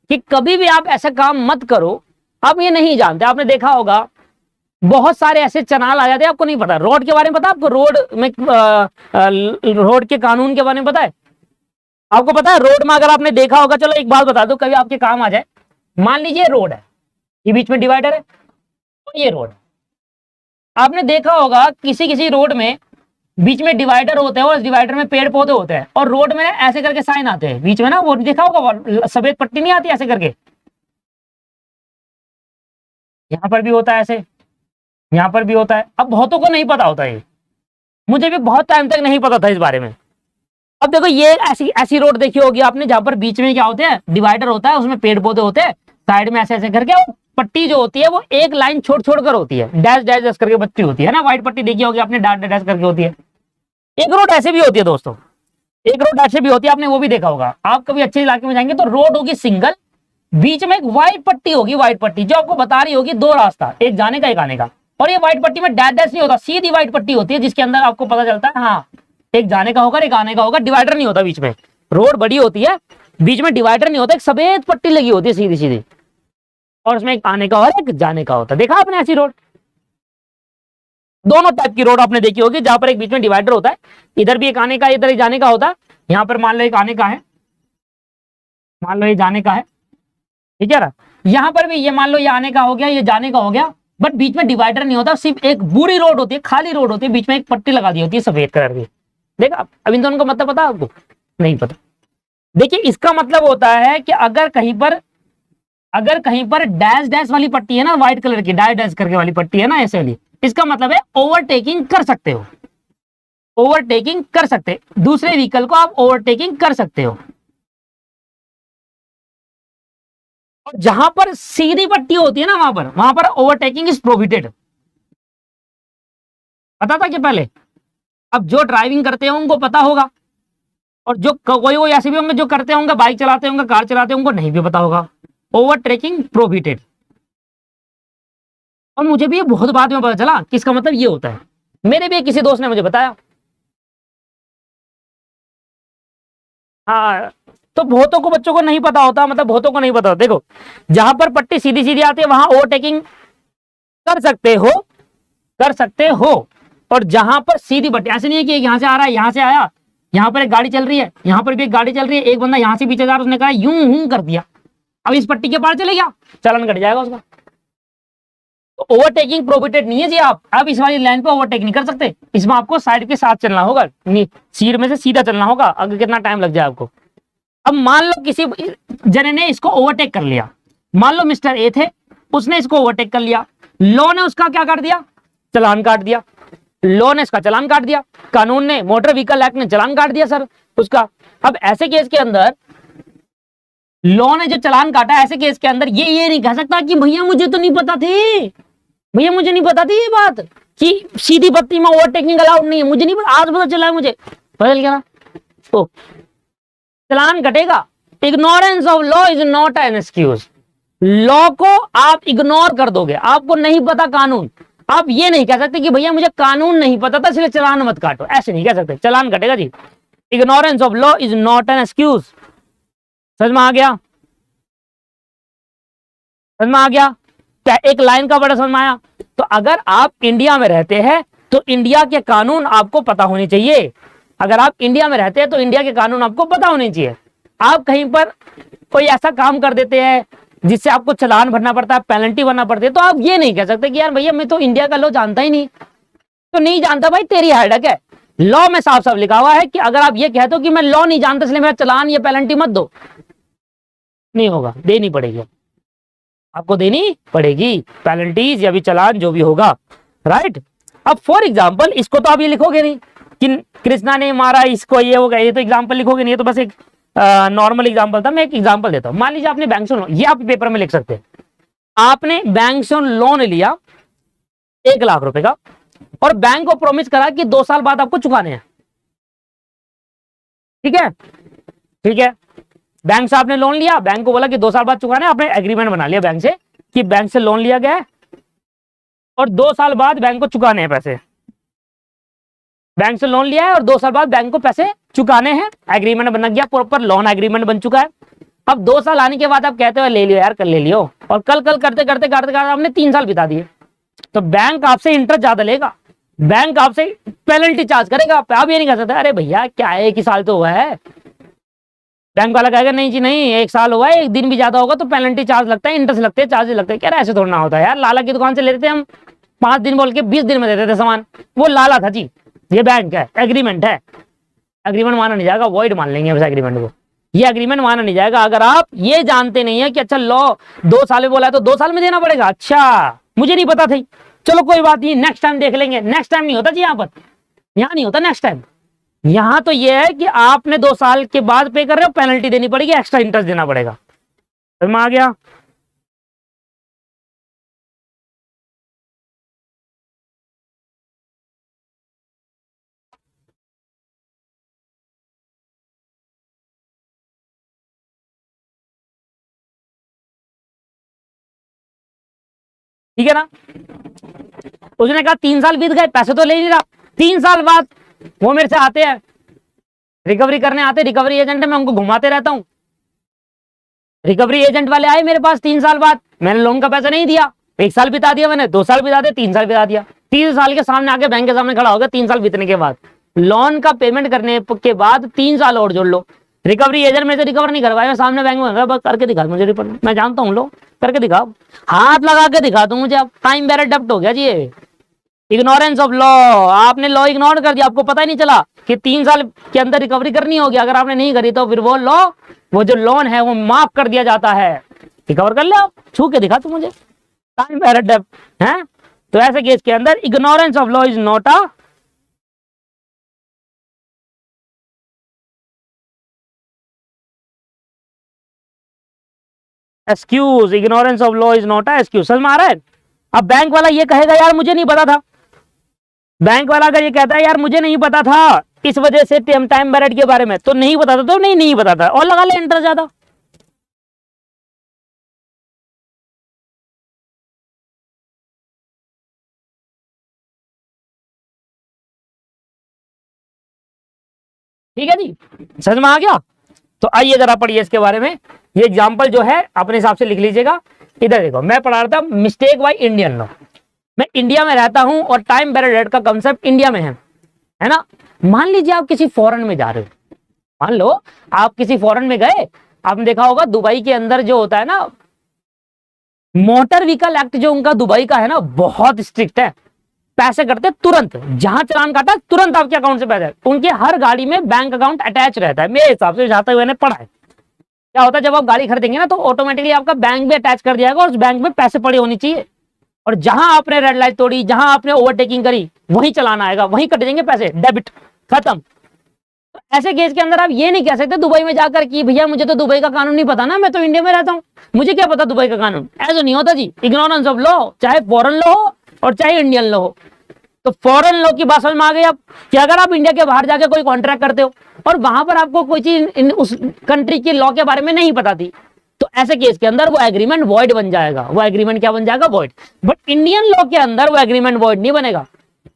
कि कभी भी आप ऐसा काम मत करो, आप ये नहीं जानते। आपने देखा होगा बहुत सारे ऐसे चैनल आ जाते हैं, आपको नहीं पता। रोड के बारे में पता आपको? रोड में रोड के कानून के बारे में पता है आपको? पता है रोड में अगर आपने देखा होगा, चलो एक बात बता दो कभी आपके काम आ जाए। मान लीजिए रोड है, ये बीच में डिवाइडर है, तो ये रोड, आपने देखा होगा किसी किसी रोड में बीच में डिवाइडर होते हैं और इस डिवाइडर में पेड़ पौधे होते हैं और रोड में ऐसे करके साइन आते हैं बीच में ना, वो देखा होगा सफेद पट्टी नहीं आती ऐसे करके, यहां पर भी होता है ऐसे, यहां पर भी होता है। अब बहुतों को नहीं पता होता है, मुझे भी बहुत टाइम तक नहीं पता था इस बारे में। अब देखो ये ऐसी ऐसी रोड देखी होगी आपने जहां पर बीच में क्या होते हैं, डिवाइडर होता है, उसमें पेड़ पौधे होते हैं, साइड में ऐसे ऐसे करके पट्टी जो होती है वो एक लाइन छोड़ छोड़ कर होती है, डैश डैश डैश करके पट्टी होती है ना, व्हाइट पट्टी देखी होगी आपने, डैश डैश करके होती है। एक रोड ऐसे भी होती है दोस्तों, एक रोड ऐसे भी होती है, आपने वो भी देखा होगा। आप कभी अच्छे इलाके में जाएंगे तो रोड होगी सिंगल, बीच में एक व्हाइट पट्टी होगी, व्हाइट पट्टी जो आपको बता रही होगी दो रास्ता, एक जाने का एक आने का, और ये व्हाइट पट्टी में डैश डैश नहीं होता, सीधी व्हाइट पट्टी होती है जिसके अंदर आपको पता चलता है हाँ एक जाने का होगा एक आने का होगा, डिवाइडर नहीं होता बीच में। रोड बड़ी होती है, बीच में डिवाइडर नहीं होता, एक सफेद पट्टी लगी होती है सीधी सीधी, और उसमें एक आने का और एक जाने का होता है। देखा आपने ऐसी रोड? दोनों टाइप की रोड आपने देखी होगी जहां पर एक बीच में डिवाइडर होता है, इधर भी एक आने का इधर एक जाने का होता है। यहां पर मान लो एक आने का है, मान लो ये जाने का है, ठीक है ना, यहां पर भी ये मान लो ये आने का हो गया, ये जाने का हो गया, बट बीच में डिवाइडर नहीं होता, सिर्फ एक बुरी रोड होती है, खाली रोड होती है, बीच में एक पट्टी लगा दी होती है सफेद कलर की। देखा? अब इन दोनों का मतलब पता आपको? नहीं पता। देखिए इसका मतलब होता है कि अगर कहीं पर डैश डैश वाली पट्टी है ना, व्हाइट कलर की डैश डैश करके वाली पट्टी है ना ऐसे वाली, इसका मतलब है ओवरटेकिंग कर सकते हो, ओवरटेकिंग कर सकते, दूसरे व्हीकल को आप ओवरटेकिंग कर सकते हो। और जहां पर सीधी पट्टी होती है ना वहां पर ओवरटेकिंग इज प्रोहिबिटेड। पता था कि पहले? अब जो ड्राइविंग करते हैं उनको पता होगा, और जो कोई ऐसे भी होंगे जो करते होंगे, बाइक चलाते होंगे, कार चलाते होंगे, नहीं भी पता होगा। Overtaking prohibited. और मुझे भी ये बहुत बाद में पता चला कि इसका मतलब ये होता है, मेरे भी किसी दोस्त ने मुझे बताया। हाँ, तो बहुतों को बच्चों को नहीं पता होता, मतलब बहुतों को नहीं पता। देखो जहां पर पट्टी सीधी सीधी आती है वहां ओवरटेकिंग कर सकते हो, कर सकते हो। और जहां पर सीधी पट्टी, ऐसे नहीं है कि यहां से आ रहा है, यहां से आया, यहां पर एक गाड़ी चल रही है, यहां पर भी एक गाड़ी चल रही है, एक बंदा यहां से पीछे जा रहा है, उसने कहा यूं हूं कर दिया, अब इस पट्टी के पार चले गया, चालान कट जाएगा उसका। तो ओवरटेकिंग प्रोहिबिटेड नहीं है जी, आप अब इस वाली लाइन पे ओवरटेक नहीं कर सकते, इसमें आपको साइड के साथ चलना होगा, सीट में से सीधा चलना होगा, अगर कितना टाइम लग जाए आपको। अब मान लो किसी जने ने इसको ओवरटेक कर लिया, मान लो मिस्टर ए थे, उसने इसको ओवरटेक कर लिया, लॉ ने उसका क्या कर दिया, चलान काट दिया, लॉ ने इसका चलान काट दिया, कानून ने, मोटर व्हीकल एक्ट ने चलान काट दिया सर उसका। अब ऐसे केस के अंदर लॉ ने जो चलान काटा, ऐसे केस के अंदर ये नहीं कह सकता कि भैया मुझे तो नहीं पता थी, भैया मुझे नहीं पता थी ये बात कि सीधी पट्टी में ओवरटेकिंग अलाउड नहीं है, मुझे नहीं पता, आज पता चला है मुझे, बदल गया ना, तो चलान कटेगा। Ignorance of law is not an excuse. Law को आप इग्नोर कर दोगे, आपको नहीं पता कानून, आप ये नहीं कह सकते कि भैया मुझे कानून नहीं पता था इसलिए चलान मत काटो, ऐसे नहीं कह सकते, चलान कटेगा जी। Ignorance of law is not an excuse. समझ में आ गया? समझ में आ गया? क्या एक लाइन का बड़ा समझ में आया? तो अगर आप इंडिया में रहते हैं तो इंडिया के कानून आपको पता होने चाहिए, अगर आप इंडिया में रहते हैं तो इंडिया के कानून आपको पता होने चाहिए। आप कहीं पर कोई ऐसा काम कर देते हैं जिससे आपको चालान भरना पड़ता है, पेनल्टी भरना पड़ती है, तो आप ये नहीं कह सकते कि यार भैया मैं तो इंडिया का लॉ जानता ही नहीं, तो नहीं जानता भाई तेरी हेडेक है। लॉ में साफ साफ लिखा हुआ है कि अगर आप ये कहते हो कि मैं लॉ नहीं जानता इसलिए मेरा चालान या पेनल्टी मत दो, नहीं होगा, देनी पड़ेगी, आपको देनी पड़ेगी पेनल्टीज या भी चालान जो भी होगा, राइट। अब फॉर एग्जाम्पल इसको तो आप ये लिखोगे नहीं कि कृष्णा ने मारा इसको, ये हो गया, ये तो एग्जाम्पल लिखोगे नहीं, ये तो बस एक नॉर्मल एग्जाम्पल था। मैं एक एग्जाम्पल देता हूं, मान लीजिए आपने बैंक से लोन, ये आप पेपर में लिख सकते हैं, आपने बैंक से लोन लिया 1 लाख रुपए का और बैंक को प्रॉमिस करा कि 2 साल बाद आपको चुकाने हैं, ठीक है, ठीक है। बैंक से आपने लोन लिया, बैंक को बोला कि 2 साल बाद चुकाना है, आपने एग्रीमेंट बना लिया बैंक से कि बैंक से लोन लिया गया है और 2 साल बाद बैंक को चुकाने हैं पैसे, बैंक से लोन लिया है और 2 साल बाद बैंक को पैसे चुकाने हैं, एग्रीमेंट बन गया, प्रॉपर लोन एग्रीमेंट बन चुका है। अब 2 साल आने के बाद आप कहते हो ले लियो यार, कल ले लियो, और कल करते करते आपने 3 साल बिता दिए, तो बैंक आपसे इंटरेस्ट ज्यादा लेगा, बैंक आपसे पेनल्टी चार्ज करेगा। आप ये नहीं कह सकते अरे भैया क्या है, 1 ही साल तो हुआ है। बैंक वाला कहेगा नहीं जी नहीं, 1 साल हुआ है, 1 दिन भी ज्यादा होगा तो पेनल्टी चार्ज लगता है, इंटरेस्ट लगते हैं, चार्जेस लगते हैं। क्या ऐसे थोड़ा ना होता है यार, लाला की दुकान से लेते थे हम 5 दिन बोल के 20 दिन में देते थे सामान, वो लाला था जी। ये बैंक है, एग्रीमेंट है, एग्रीमेंट माना नहीं जाएगा, वॉइड मान लेंगे उस एग्रीमेंट को। ये एग्रीमेंट माना नहीं जाएगा अगर आप ये जानते नहीं है कि अच्छा लॉ 2 साल में बोला है तो 2 साल में देना पड़ेगा। अच्छा मुझे नहीं पता थी, चलो कोई बात नहीं, नेक्स्ट टाइम देख लेंगे। नेक्स्ट टाइम नहीं होता जी, यहाँ पर यहाँ नहीं होता नेक्स्ट टाइम। यहां तो ये है कि आपने 2 साल के बाद पे कर रहे हो, पेनल्टी देनी पड़ेगी, एक्स्ट्रा इंटरेस्ट देना पड़ेगा। समझ में आ गया? ठीक है ना? उसने कहा 3 साल बीत गए, पैसे तो ले नहीं रहा। 3 साल बाद वो मेरे से आते हैं, रिकवरी करने आते, रिकवरी एजेंट है, मैं उनको घुमाते रहता हूं। रिकवरी एजेंट वाले आए मेरे पास 3 साल बाद, मैंने लोन का पैसा नहीं दिया, 1 साल बिता दिया मैंने, 2 साल बिता दिया, 3 साल बिता दिया। 3 साल के सामने आके बैंक के सामने खड़ा हो गया, 3 साल बीतने के बाद, लोन का पेमेंट करने के बाद 3 साल और जोड़ लो। रिकवरी एजेंट में से रिकवर नहीं करवाया, मैं सामने बैंक में बस करके दिखा मुझे रिपोर्ट, मैं जानता हूँ, लो करके दिखाओ, हाथ लगा के दिखा दो मुझे। अब टाइम बेरर डेब्ट हो गया जी ये, इग्नोरेंस ऑफ लॉ। आपने लॉ इग्नोर कर दिया, आपको पता ही नहीं चला कि 3 साल के अंदर रिकवरी करनी होगी। अगर आपने नहीं करी तो फिर वो लॉ, वो जो लोन है वो माफ कर दिया जाता है। रिकवर कर ले आप, छू के दिखा तू मुझे, टाइम बेरर डेब्ट है। तो ऐसे केस के अंदर ignorance of law is not a excuse, ignorance of law is not a excuse. समझ में आ रहा है? अब बैंक वाला ये कहेगा यार मुझे नहीं पता था, बैंक वाला अगर ये कहता है यार मुझे नहीं पता था इस वजह से टाइम बेरर के बारे में, तो नहीं पता था तो नहीं पता था, और लगा ले इंटरेस्ट ज्यादा। ठीक है जी, समझ में आ गया? तो आइए जरा पढ़िए इसके बारे में, ये एग्जांपल जो है अपने हिसाब से लिख लीजिएगा। इधर देखो, मैं पढ़ा रहा था मिस्टेक बाय इंडियन लॉ। मैं इंडिया में रहता हूं और टाइम बेरर डेट का कंसेप्ट इंडिया में है ना? मान लीजिए आप किसी फॉरेन में जा रहे हो, मान लो आप किसी फॉरेन में गए, आपने देखा होगा दुबई के अंदर जो होता है ना, मोटर व्हीकल एक्ट जो उनका दुबई का है ना, बहुत स्ट्रिक्ट है। पैसे कटते तुरंत, जहां चालान काटा तुरंत आपके अकाउंट से पैसे। उनके हर गाड़ी में बैंक अकाउंट अटैच रहता है, मेरे हिसाब से जहां तक मैंने पढ़ा है। क्या होता है जब आप गाड़ी खरीदेंगे ना तो ऑटोमेटिकली आपका बैंक भी अटैच कर दिया जाएगा और उस बैंक में पैसे पड़े होने चाहिए। और जहां आपने रेड लाइट तोड़ी, जहां आपने ओवरटेकिंग करी, वहीं चलाना आएगा, वहीं कट जाएंगे पैसे, डेबिट, खत्म। तो ऐसे केस के अंदर आप ये नहीं कह सकते दुबई में जाकर कि भैया मुझे तो दुबई का कानून नहीं पता ना, मैं तो इंडिया में रहता हूं, मुझे क्या पता दुबई का कानून। ऐसा नहीं होता जी, इग्नोरेंस ऑफ लॉ, चाहे फॉरेन लॉ हो और चाहे इंडियन लॉ हो। तो फॉरेन लॉ की बात समझ में आ गई अब, कि अगर आप इंडिया के बाहर जाके कोई कॉन्ट्रैक्ट करते हो और वहां पर आपको कोई चीज उस कंट्री के लॉ के बारे में नहीं पता थी, तो ऐसे केस के अंदर वो एग्रीमेंट वॉइड बन जाएगा। वो एग्रीमेंट क्या बन जाएगा? वॉइड। बट इंडियन लॉ के अंदर वो एग्रीमेंट वॉइड नहीं बनेगा।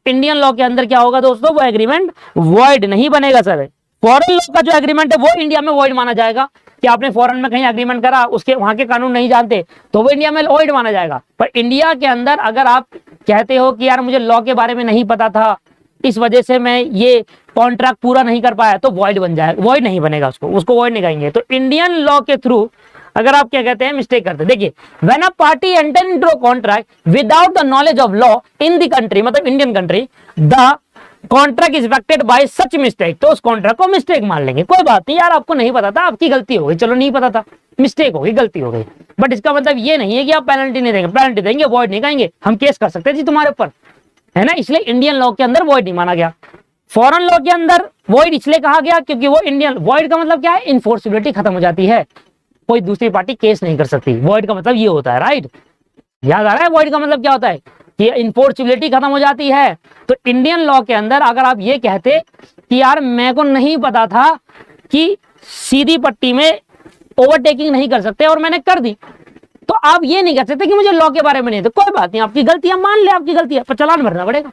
इंडियन लॉ के अंदर क्या होगा दोस्तों? वो एग्रीमेंट वॉइड नहीं बनेगा सर। फॉरेन लॉ का जो एग्रीमेंट है वो इंडिया में वॉइड माना जाएगा, कि आपने फॉरेन में कहीं एग्रीमेंट करा, उसके वहां के कानून नहीं जानते, तो वो इंडिया में वॉइड माना जाएगा। पर इंडिया के अंदर अगर आप कहते हो कि यार मुझे लॉ के बारे में नहीं पता था, इस वजह से मैं ये कॉन्ट्रैक्ट पूरा नहीं कर पाया, तो वॉइड बन जाएगा, वॉइड नहीं बनेगा, उसको वॉइड नहीं कहेंगे। तो इंडियन लॉ के थ्रू अगर आप क्या कहते हैं, मिस्टेक करते हैं, देखिए when a party enter into a contract without the knowledge of law in the country, मतलब Indian country, the contract is effected by such mistake, तो उस कॉन्ट्रैक्ट को मिस्टेक मान लेंगे। कोई बात नहीं यार, आपको नहीं पता था, आपकी गलती हो गई, चलो नहीं पता था, मिस्टेक हो गई, गलती हो गई। बट इसका मतलब ये नहीं है कि आप पेनल्टी नहीं देंगे, पेनल्टी देंगे, वॉइड नहीं कहेंगे, हम केस कर सकते हैं जी तुम्हारे ऊपर, है ना? इसलिए इंडियन लॉ के अंदर वॉइड नहीं माना गया। फॉरेन लॉ के अंदर वॉइड इसलिए कहा गया क्योंकि वो इंडियन, वॉइड का मतलब क्या है? इनफोर्सिबिलिटी खत्म हो जाती है, कोई दूसरी पार्टी केस नहीं कर सकती। वॉइड का मतलब ये होता है, राइट? याद आ रहा है वॉइड का मतलब क्या होता है? कि इनफोर्सिबिलिटी खत्म हो जाती है। तो इंडियन लॉ के अंदर अगर आप ये कहते कि यार मेरे को नहीं पता था कि सीधी पट्टी में ओवरटेकिंग नहीं कर सकते और मैंने कर दी, तो आप ये नहीं कह सकते कि मुझे लॉ के बारे में नहीं। तो कोई बात नहीं, आपकी गलती है, मान ले आपकी गलती है, पर चालान भरना पड़ेगा।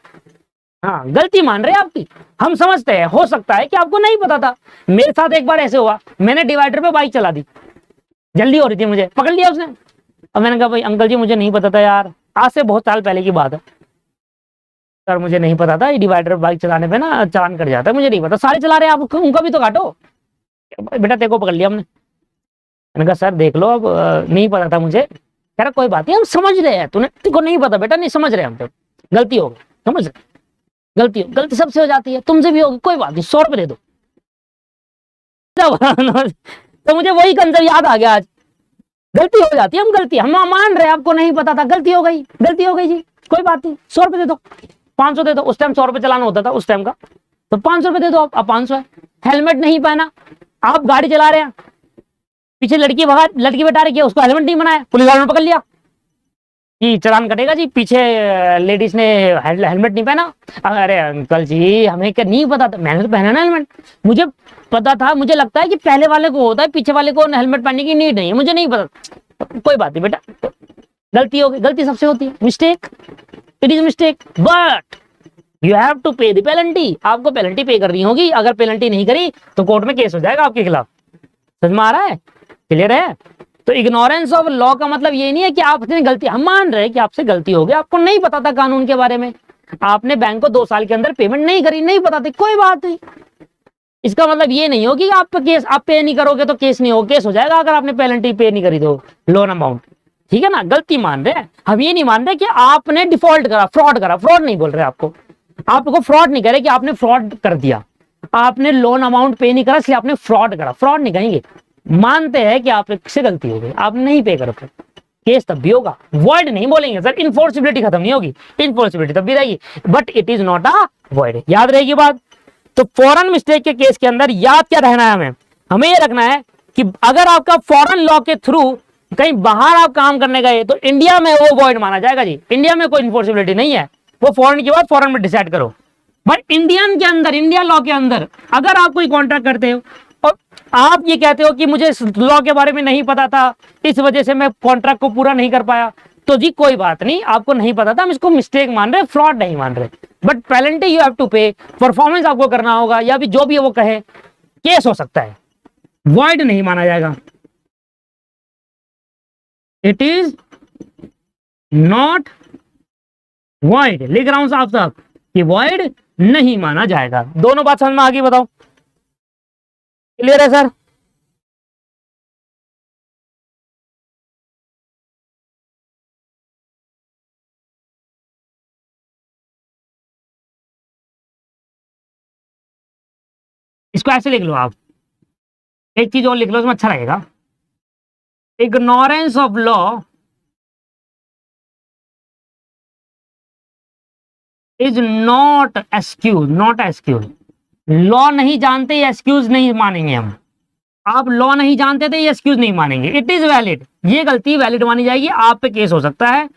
हाँ, गलती मान रहे हैं आपकी, हम समझते हैं, हो सकता है कि आपको नहीं पता था। मेरे साथ एक बार ऐसे हुआ, मैंने डिवाइडर पे बाइक चला दी, जल्दी हो रही थी मुझे, पकड़ लिया उसने। अब मैंने कहा भाई अंकल जी मुझे नहीं पता था यार, आज से बहुत साल पहले की बात है सर, मुझे नहीं पता था ये डिवाइडर बाइक चलाने पे ना चालान कट जाता है, मुझे नहीं पता, सारे चला रहे हैं आप उनका भी तो काटो। बेटा तेरे को पकड़ लिया हमने। मैंने कहा सर देख लो अब नहीं पता था मुझे। कह रहा कोई बात नहीं हम समझ रहे हैं, तूने तेरे को नहीं पता बेटा, नहीं समझ रहे हम तो, गलती हो गई, समझ रहे, गलती सबसे हो जाती है, तुमसे भी होगी, कोई बात नहीं 100 रुपए दे दो। तो मुझे वही कंसेप्ट याद आ गया आज, गलती हो जाती है, हम मान रहे हैं आपको नहीं पता था, गलती हो गई जी, कोई बात नहीं 100 रुपए दे दो, 500 दे दो, उस टाइम 100 रुपए चलाना होता था उस टाइम का, तो 500 रुपए दे दो, अब 500 है। हेलमेट नहीं पहना, आप गाड़ी चला रहे हैं, पीछे लड़की बैठा रही है, उसको हेलमेट नहीं बनाया, पुलिस वालों ने पकड़ लिया कि चालान कटेगा जी, पीछे लेडीज ने हेलमेट नहीं पहना। अरे अंकल जी हमें क्या नहीं पता था, मैंने तो पहना ना हेलमेट, मुझे पता था, मुझे लगता है कि पहले वाले को होता है, पीछे वाले को हेलमेट पहनने की नीड नहीं है, मुझे नहीं पता। कोई बात नहीं बेटा, गलती हो गई, गलती सबसे होती है, mistake, it is mistake, but you have to pay the penalty, आपको पेनल्टी पे करनी होगी, अगर पेनल्टी नहीं करी तो कोर्ट में केस हो जाएगा आपके खिलाफ। समझ में आ रहा है, क्लियर है? तो इग्नोरेंस ऑफ लॉ का मतलब ये नहीं है कि आप इतनी गलती, हम मान रहे हैं कि आपसे गलती हो गई, आपको नहीं पता था कानून के बारे में, आपने बैंक को 2 साल के अंदर पेमेंट नहीं करी, नहीं पता थी, कोई बात नहीं, इसका मतलब ये नहीं हो कि आप केस, आप पे नहीं करोगे तो केस नहीं हो, केस हो जाएगा अगर आपने पेनल्टी पे नहीं करी तो, लोन अमाउंट, ठीक है ना? गलती मान रहे हैं हम, ये नहीं मान रहे कि आपने डिफॉल्ट करा, फ्रॉड नहीं बोल रहे आपको फ्रॉड नहीं करे कि आपने फ्रॉड कर दिया, आपने लोन अमाउंट पे नहीं करा इसलिए आपने फ्रॉड करा, फ्रॉड नहीं कहेंगे, मानते हैं कि आपसे गलती हो गई, आप नहीं पे करो, केस तब भी होगा, वॉइड नहीं बोलेंगे सर, इनफोर्सिबिलिटी खत्म नहीं होगी, इनफोर्सिबिलिटी तब भी रहेगी, but it is not a void, याद रहेगी बात। तो फॉरेन मिस्टेक के केस के अंदर याद क्या रहना है हमें ये रखना है कि अगर आपका फॉरेन लॉ के थ्रू कहीं बाहर आप काम करने गए तो इंडिया में वो वॉइड माना जाएगा जी, इंडिया में कोई इनफोर्सिबिलिटी नहीं है, वो फॉरेन की बात फॉरेन में डिसाइड करो, बट इंडियन के अंदर, इंडिया लॉ के अंदर अगर आप कोई कॉन्ट्रैक्ट करते हो और आप ये कहते हो कि मुझे इस लॉ के बारे में नहीं पता था, इस वजह से मैं कॉन्ट्रैक्ट को पूरा नहीं कर पाया, तो जी कोई बात नहीं, आपको नहीं पता था, हम इसको मिस्टेक मान रहे, फ्रॉड नहीं मान रहे, but penalty you have to pay, performance आपको करना होगा, या भी जो भी वो कहे, केस हो सकता है, वॉइड नहीं माना जाएगा, इट इज नॉट वॉइड, लिख रहा हूं साफ साफ कि वॉइड नहीं माना जाएगा। दोनों बात समझ में आ गई, बताओ क्लियर है सर? इसको ऐसे लिख लो आप, एक चीज और लिख लो इसमें अच्छा रहेगा, ignorance of law is not excuse, law नहीं जानते ये एक्सक्यूज नहीं मानेंगे हम, आप लॉ नहीं जानते थे ये एक्सक्यूज नहीं मानेंगे, इट इज वैलिड, ये गलती वैलिड मानी जाएगी, आप पे केस हो सकता है,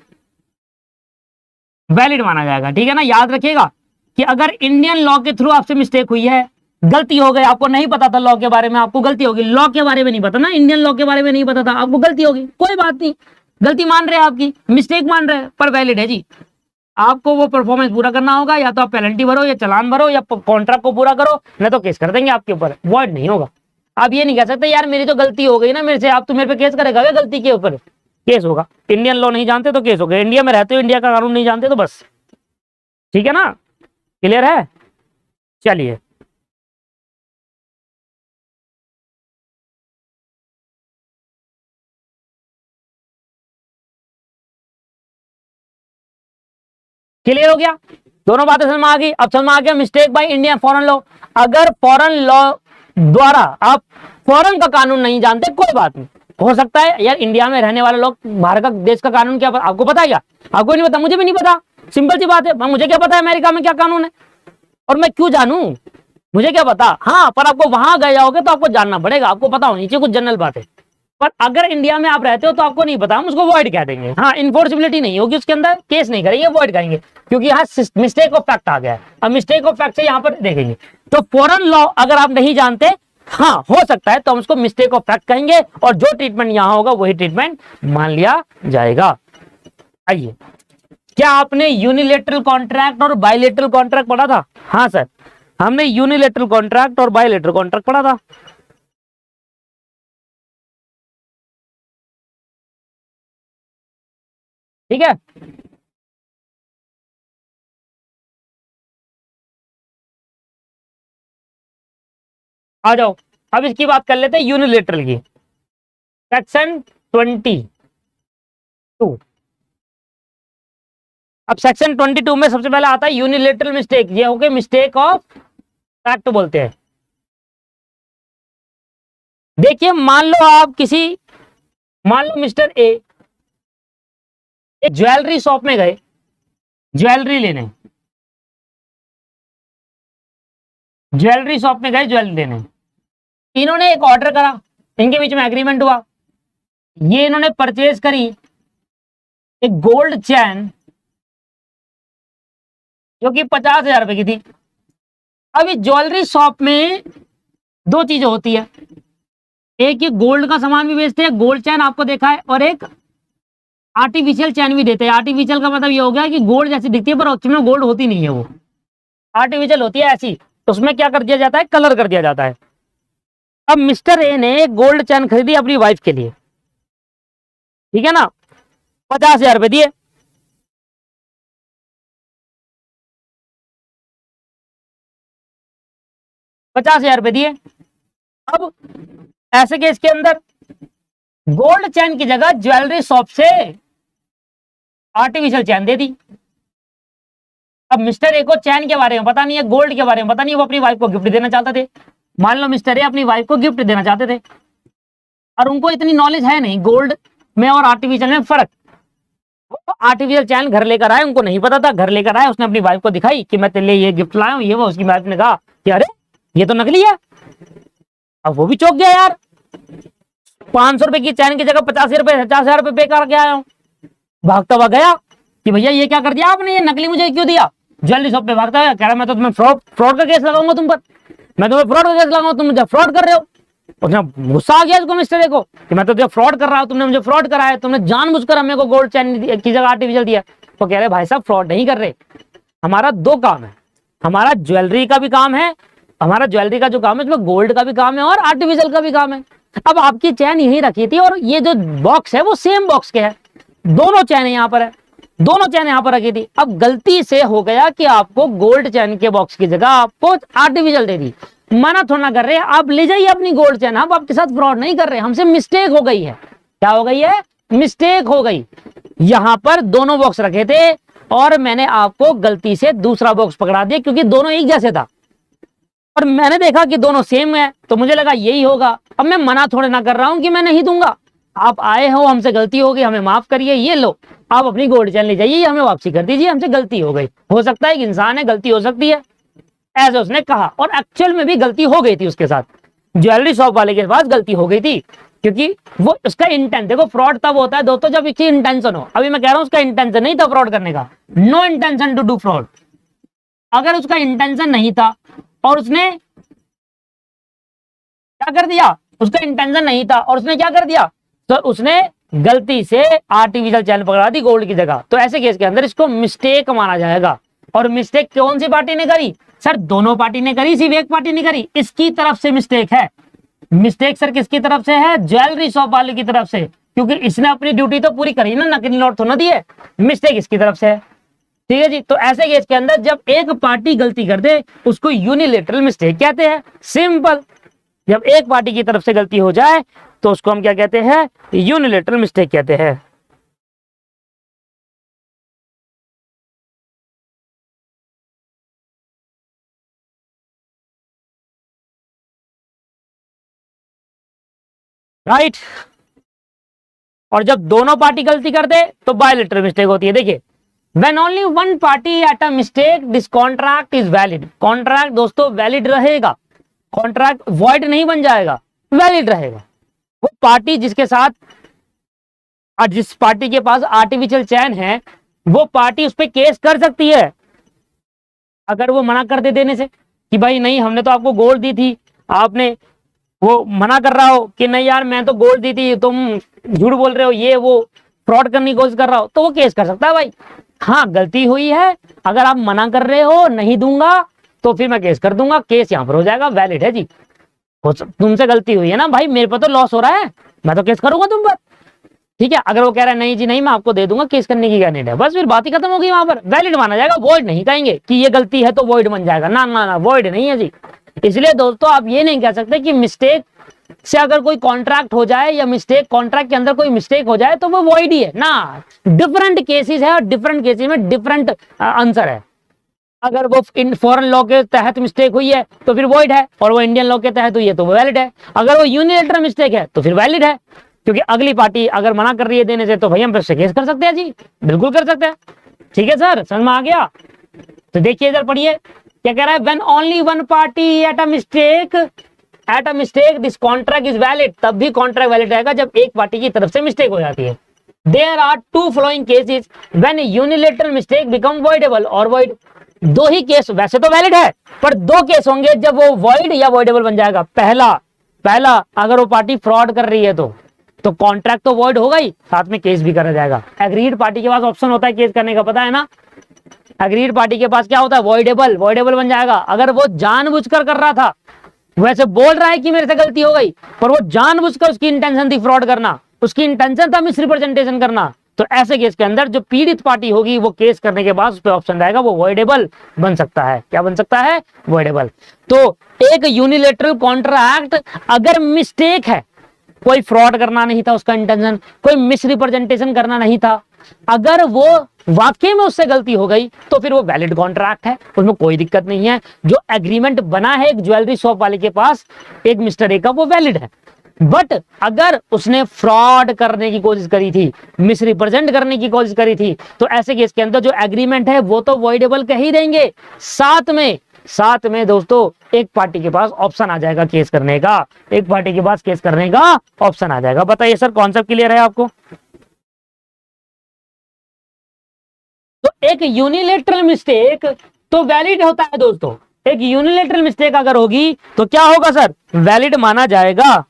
वैलिड माना जाएगा, ठीक है ना? याद रखिएगा कि अगर इंडियन लॉ के थ्रू आपसे मिस्टेक हुई है, गलती हो गई, आपको नहीं पता था लॉ के बारे में, आपको गलती होगी, लॉ के बारे में नहीं पता ना, इंडियन लॉ के बारे में नहीं पता था, आपको गलती होगी, कोई बात नहीं, गलती मान रहे हैं आपकी, मिस्टेक मान रहे हैं, पर वैलिड है जी, आपको वो परफॉर्मेंस पूरा करना होगा, या तो आप पेनल्टी भरो या चालान भरो या कॉन्ट्रैक्ट को पूरा करो, नहीं तो केस कर देंगे आपके ऊपर, वॉइड नहीं होगा। आप ये नहीं कह सकते यार मेरी तो गलती हो गई ना मेरे से, आप तो मेरे पे केस करेगा क्या गलती के ऊपर, केस होगा, इंडियन लॉ नहीं जानते तो केस होगा, इंडिया में रहते हो इंडिया का कानून नहीं जानते तो बस, ठीक है ना? क्लियर है? चलिए क्लियर हो गया, दोनों बातें समझ में आ गई। अब समझ में आ गया mistake by Indian foreign law, अगर फॉरेन लॉ द्वारा आप फॉरेन का कानून नहीं जानते कोई बात नहीं, हो सकता है यार इंडिया में रहने वाले लोग बाहर का देश का कानून क्या आपको पता है क्या? आपको नहीं पता, मुझे भी नहीं पता, सिंपल सी बात है, मुझे क्या पता है अमेरिका में क्या कानून है, और मैं क्यों जानू, मुझे क्या पता, हाँ पर आपको वहां गए जाओगे तो आपको जानना पड़ेगा, आपको पता होनी चाहिए कुछ जनरल बात है, पर अगर इंडिया में आप रहते हो तो आपको नहीं पता, हम उसको वॉइड कह देंगे, हाँ इन्फोर्सिबिलिटी नहीं होगी उसके अंदर, केस नहीं करेंगे, वॉइड कहेंगे, क्योंकि यहाँ मिस्टेक ऑफ फैक्ट आ गया है, अब मिस्टेक ऑफ फैक्ट से यहाँ पर देखेंगे, तो फॉरेन लॉ अगर आप नहीं जानते, हाँ हो सकता है तो हम उसको मिस्टेक ऑफ फैक्ट कहेंगे, और जो ट्रीटमेंट यहां होगा वही ट्रीटमेंट मान लिया जाएगा। आइए, क्या आपने यूनिलेटरल कॉन्ट्रैक्ट और बायलेटरल कॉन्ट्रैक्ट पढ़ा था? हाँ सर, हमने यूनिलेटरल कॉन्ट्रैक्ट और बायलेटरल कॉन्ट्रैक्ट पढ़ा था, ठीक है? आ जाओ, अब इसकी बात कर लेते हैं यूनिलेटरल की। सेक्शन 22। अब सेक्शन 22 में सबसे पहले आता है यूनिलेटरल मिस्टेक। ये हो गए मिस्टेक ऑफ फैक्ट बोलते हैं। देखिए मान लो आप मान लो मिस्टर ए एक ज्वेलरी शॉप में गए ज्वेलरी लेने, ज्वेलरी शॉप में गए ज्वेलरी लेने। इन्होंने एक ऑर्डर करा, इनके बीच में एग्रीमेंट हुआ, ये इन्होंने परचेज करी एक गोल्ड चैन जो कि 50,000 रुपए की थी। अब इस ज्वेलरी शॉप में दो चीजें होती है, एक ये गोल्ड का सामान भी बेचते हैं, गोल्ड चैन आपको देखा है, और एक आर्टिफिशियल चैन भी देते हैं। आर्टिफिशियल का मतलब ये हो गया कि गोल्ड जैसी दिखती है पर एक्चुअली में गोल्ड होती नहीं है, वो आर्टिफिशियल होती है ऐसी। तो उसमें क्या कर दिया जाता है, कलर कर दिया जाता है। अब मिस्टर ए ने गोल्ड चैन खरीदी अपनी वाइफ के लिए, ठीक है ना, 50,000 रुपए दिए। अब ऐसे केस के अंदर गोल्ड चैन की जगह ज्वेलरी शॉप से आर्टिफिशियल चैन दे दी। अब मिस्टर ए को चैन के बारे में पता नहीं है, गोल्ड के बारे में पता नहीं, वो अपनी वाइफ को गिफ्ट देना चाहते थे। मान लो मिस्टर ए अपनी वाइफ को गिफ्ट देना चाहते थे और उनको इतनी नॉलेज है नहीं गोल्ड में और आर्टिफिशियल में फर्क। आर्टिफिशियल चैन घर लेकर आए, उनको नहीं पता था, घर लेकर आए, उसने अपनी वाइफ को दिखाई कि मैं तेरे लिए ये गिफ्ट लाया हूं, ये वो। उसकी वाइफ ने कहा कि अरे ये तो नकली है। अब वो भी चौंक गया, यार 500 रुपए की चैन की जगह 50,000 रुपए पे कर के आया हूं। भागता हुआ गया कि भैया ये क्या कर दिया आपने, ये नकली मुझे क्यों दिया। ज्वेलरी शॉप पे भागता है, कह रहा मैं तो तुम्हें फ्रॉड का केस लगाऊंगा तुम पर, मैं तुम्हें फ्रॉड का केस लगाऊंगा, तुम मुझे फ्रॉड कर रहे हो। उसने गुस्सा आ गया इसको मिस्टर ए को कि मैं तो तुझे फ्रॉड कर रहा हूं, तुमने मुझे फ्रॉड कराया, तुमने जानबूझकर हमें को गोल्ड चैन की जगह आर्टिफिशियल दिया। तो कह रहे भाई साहब फ्रॉड नहीं कर रहे, हमारा दो काम है, हमारा ज्वेलरी का भी काम है, हमारा ज्वेलरी का जो काम है उसमें गोल्ड का भी काम है और आर्टिफिशियल का भी काम है। अब आपकी चैन यही रखी थी और ये जो बॉक्स है वो सेम बॉक्स के है, दोनों चैन यहाँ पर है, दोनों चैन यहाँ पर रखी थी। अब गलती से हो गया कि आपको गोल्ड चैन के बॉक्स की जगह आपको आर्टिफिशियल दे दी। मना थोड़ा कर रहे हैं, आप ले जाइए अपनी गोल्ड चैन, हम आपके साथ फ्रॉड नहीं कर रहे, हमसे मिस्टेक हो गई है। क्या हो गई है, मिस्टेक हो गई। यहां पर दोनों बॉक्स रखे थे और मैंने आपको गलती से दूसरा बॉक्स पकड़ा दिया क्योंकि दोनों एक जैसे था और मैंने देखा कि दोनों सेम है तो मुझे लगा यही होगा। अब मैं मना थोड़े ना कर रहा हूं कि मैं नहीं दूंगा, आप आए हो, हमसे गलती हो गई, हमें माफ करिए, ये लो आप अपनी गोल्ड चैन ले जाइए, हमें वापसी कर दीजिए, हमसे गलती हो गई। हो सकता है कि इंसान है, गलती हो सकती है, ऐसे उसने कहा और एक्चुअल में भी गलती हो गई थी उसके साथ, ज्वेलरी शॉप वाले के पास गलती हो गई थी क्योंकि वो उसका इंटेंट, देखो फ्रॉड तब होता है दोस्तों जब इसकी इंटेंशन हो। अभी मैं कह रहा हूं उसका इंटेंशन नहीं था फ्रॉड करने का, no intention to do fraud. अगर उसका इंटेंशन नहीं था और उसने क्या कर दिया, उसका इंटेंशन नहीं था और उसने क्या कर दिया, तो उसने गलती से आर्टिफिशियल चैन पकड़ा दी गोल्ड की जगह, तो ऐसे केस के अंदर इसको मिस्टेक माना जाएगा। और मिस्टेक कौन सी पार्टी ने करी, सर दोनों पार्टी ने करी, सिर्फ एक पार्टी ने करी, इसकी तरफ से मिस्टेक है। मिस्टेक सर किसकी तरफ से है, ज्वेलरी शॉप वाले की तरफ से, क्योंकि इसने अपनी ड्यूटी तो पूरी करी ना, नकली नोट तो ना दिए, मिस्टेक इसकी तरफ से है। ठीक है जी, तो ऐसे केस के अंदर जब एक पार्टी गलती कर दे उसको यूनिलेटरल मिस्टेक कहते हैं, सिंपल। जब एक पार्टी की तरफ से गलती हो जाए तो उसको हम क्या कहते हैं, यूनिलेटरल मिस्टेक कहते हैं। राइट। और जब दोनों पार्टी गलती कर दे तो बायलेटरल मिस्टेक होती है। देखिए when only one party at a mistake this contract is valid, contract दोस्तों वैलिड रहेगा, कॉन्ट्रैक्ट वॉइड नहीं बन जाएगा, वैलिड रहेगा। वो पार्टी जिसके साथ और जिस पार्टी के पास आर्टिफिशियल चैन है वो पार्टी उस पर केस कर सकती है अगर वो मना कर दे देने से कि भाई नहीं हमने तो आपको गोल्ड दी थी, आपने वो मना कर रहा हो कि नहीं यार मैं तो गोल्ड दी थी, तुम झूठ बोल रहे हो, ये वो फ्रॉड करने की कोशिश कर रहा हो, तो वो केस कर सकता है भाई। हाँ गलती हुई है, अगर आप मना कर रहे हो नहीं दूंगा तो फिर मैं केस कर दूंगा, केस यहाँ पर हो जाएगा, वैलिड है जी। तुमसे गलती हुई है ना भाई, मेरे पर तो लॉस हो रहा है, मैं तो केस करूंगा तुम पर। ठीक है, अगर वो कह रहा है नहीं जी नहीं मैं आपको दे दूंगा, केस करने की क्या नीड है, बस फिर बात ही खत्म होगी, वहां पर वैलिड माना जाएगा, वॉइड नहीं कहेंगे कि ये गलती है तो वॉइड बन जाएगा, ना ना ना वॉइड नहीं है जी। इसलिए दोस्तों आप ये नहीं कह सकते कि मिस्टेक से अगर कोई कॉन्ट्रैक्ट हो जाए या मिस्टेक कॉन्ट्रैक्ट के अंदर कोई मिस्टेक हो जाए तो वो वॉइड ही है ना। डिफरेंट केसेस है और डिफरेंट केसेस में डिफरेंट आंसर है। अगर वो इन फॉरेन लॉ के तहत मिस्टेक हुई है तो फिर वॉइड है, और वो इंडियन लॉ के तहत हुई है तो वो वैलिड है। अगर वो यूनिलेटरल मिस्टेक है तो फिर वैलिड है, क्योंकि अगली पार्टी अगर मना कर रही है देने से तो भाई हम फिर से केस कर सकते हैं जी, बिल्कुल कर सकते हैं। ठीक है सर, समझ में आ गया? तो देखिए इधर पढ़िए क्या कह रहा है, when only one party at a mistake this contract is valid, तब भी कॉन्ट्रैक्ट वैलिड रहेगा जब एक पार्टी की तरफ से मिस्टेक हो जाती है। There are two following cases when unilateral mistake become voidable और वॉइड। दो ही केस, वैसे तो वैलिड है पर दो केस होंगे जब वो वॉइड या वॉइडेबल बन जाएगा। पहला अगर वो पार्टी फ्रॉड कर रही है तो कॉन्ट्रैक्ट तो वॉइड होगा ही, साथ में केस भी करा जाएगा। एग्रीड पार्टी के पास ऑप्शन होता है केस करने का, पता है ना? एग्रीड पार्टी के पास क्या होता है, वॉइडेबल बन जाएगा। अगर वो जानबूझकर कर रहा था, वैसे बोल रहा है कि मेरे से गलती हो गई, पर वो जानबूझकर उसकी इंटेंशन थी फ्रॉड करना, उसकी इंटेंशन था मिसरिप्रेजेंटेशन करना, तो ऐसे केस के अंदर जो पीड़ित पार्टी होगी वो केस करने के बाद उस पर ऑप्शन रहेगा वो वॉइडेबल बन सकता है। क्या बन सकता है? वॉइडेबल। तो एक यूनिलेटरल कॉन्ट्रैक्ट अगर मिस्टेक है, कोई फ्रॉड करना नहीं था उसका इंटेंशन, कोई मिसरिप्रेजेंटेशन करना नहीं था, अगर वो वाकई में उससे गलती हो गई तो फिर वो वैलिड कॉन्ट्रैक्ट है, उसमें कोई दिक्कत नहीं है। जो एग्रीमेंट बना है एक ज्वेलरी शॉप वाले के पास एक मिस्टर ए का, वो वैलिड है। बट अगर उसने फ्रॉड करने की कोशिश करी थी, मिसरिप्रेजेंट करने की कोशिश करी थी, तो ऐसे केस के अंदर जो एग्रीमेंट है वो तो वॉइडेबल कह ही देंगे, साथ में दोस्तों एक पार्टी के पास ऑप्शन आ जाएगा केस करने का, एक पार्टी के पास केस करने का ऑप्शन आ जाएगा। बताइए सर, कॉन्सेप्ट क्लियर है आपको? तो एक यूनिलेटरल मिस्टेक तो वैलिड होता है दोस्तों। एक यूनिलेटरल मिस्टेक अगर होगी तो क्या होगा सर? वैलिड माना जाएगा।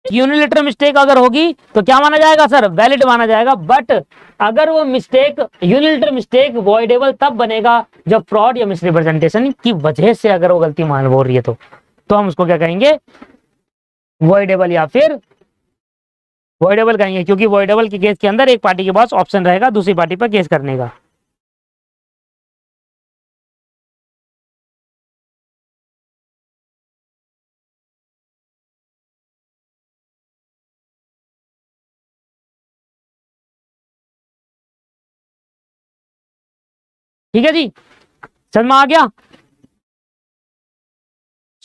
यूनिलेटरल मिस्टेक अगर होगी तो क्या माना जाएगा सर? वैलिड माना जाएगा। बट अगर वो मिस्टेक यूनिलेटरल मिस्टेक वॉइडेबल तब बनेगा जब फ्रॉड या मिसरिप्रेजेंटेशन की वजह से अगर वो गलती मान हो रही है तो हम उसको क्या कहेंगे? वॉइडेबल या फिर वॉइडेबल कहेंगे, क्योंकि वॉइडेबल के केस के अंदर एक पार्टी के पास ऑप्शन रहेगा दूसरी पार्टी पर केस करने का। ठीक है जी, समझ में आ गया?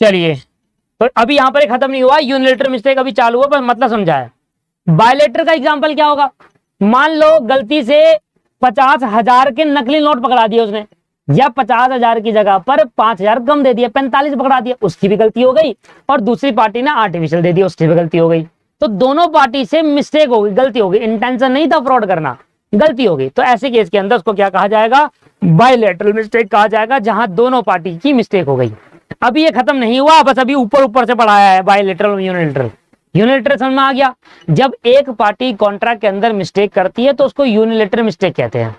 चलिए, तो अभी यहां पर खत्म नहीं हुआ, यूनिलेटरल मिस्टेक अभी चालू हुआ, पर मतलब समझाया। बायलेटर का एग्जांपल क्या होगा? मान लो गलती से 50,000 के नकली नोट पकड़ा दिए उसने, या 50,000 की जगह पर 5,000 कम दे दिया, 45 पकड़ा दिया, उसकी भी गलती हो गई। और दूसरी पार्टी ने आर्टिफिशियल दे दिया, उसकी भी गलती हो गई। तो दोनों पार्टी से मिस्टेक हो गई, गलती हो गई, इंटेंशन नहीं था फ्रॉड करना, गलती हो गई। तो ऐसे केस के अंदर उसको क्या कहा जाएगा? बायलेटरल मिस्टेक कहा जाएगा, जहां दोनों पार्टी की मिस्टेक हो गई। अभी ये खत्म नहीं हुआ, बस अभी ऊपर ऊपर से पढ़ाया है बायलेटरल और यूनिलेटरल। यूनिलेटरल समझ में आ गया? जब एक पार्टी कॉन्ट्रैक्ट के अंदर मिस्टेक करती है तो उसको यूनिलेटरल मिस्टेक कहते हैं,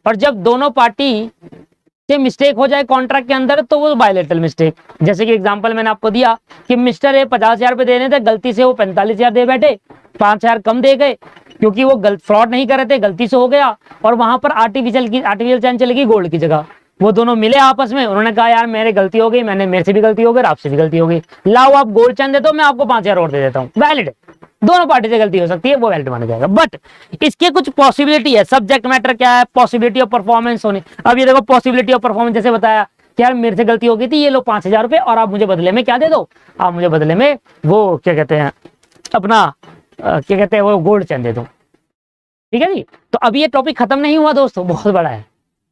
और जब दोनों पार्टी से मिस्टेक हो जाए कॉन्ट्रैक्ट के अंदर तो वो बायलेटरल मिस्टेक। जैसे कि एग्जांपल मैंने आपको दिया कि मिस्टर ए 50,000 रुपए देने थे, गलती से वो 45,000 दे बैठे, 5,000 कम दे गए, क्योंकि वो फ्रॉड नहीं कर रहे थे, गलती से हो गया। और वहां पर आर्टिफिशियल चैन चलेगी गोल्ड की जगह। वो दोनों मिले आपस में, उन्होंने कहा यार मेरे गलती हो गई, मेरे से भी गलती हो गई, आपसे भी गलती हो गई, लाओ आप गोल्ड चैन दे दो, मैं आपको 5,000 और दे देता हूँ। वैलिड, दोनों पार्टी से गलती हो सकती है, वो वैलिड माना जाएगा। बट इसके कुछ पॉसिबिलिटी है। सब्जेक्ट मैटर क्या है? पॉसिबिलिटी ऑफ परफॉर्मेंस होने। अब ये देखो, पॉसिबिलिटी ऑफ परफॉर्मेंस जैसे बताया कि यार मेरे से गलती हो गई थी, ये लो 5,000 रुपए, और आप मुझे बदले में क्या दे दो? आप मुझे बदले में वो क्या कहते हैं अपना क्या कहते हैं वो गोल्ड चैन दे दो। ठीक है जी। तो अभी ये टॉपिक खत्म नहीं हुआ दोस्तों, बहुत बड़ा है,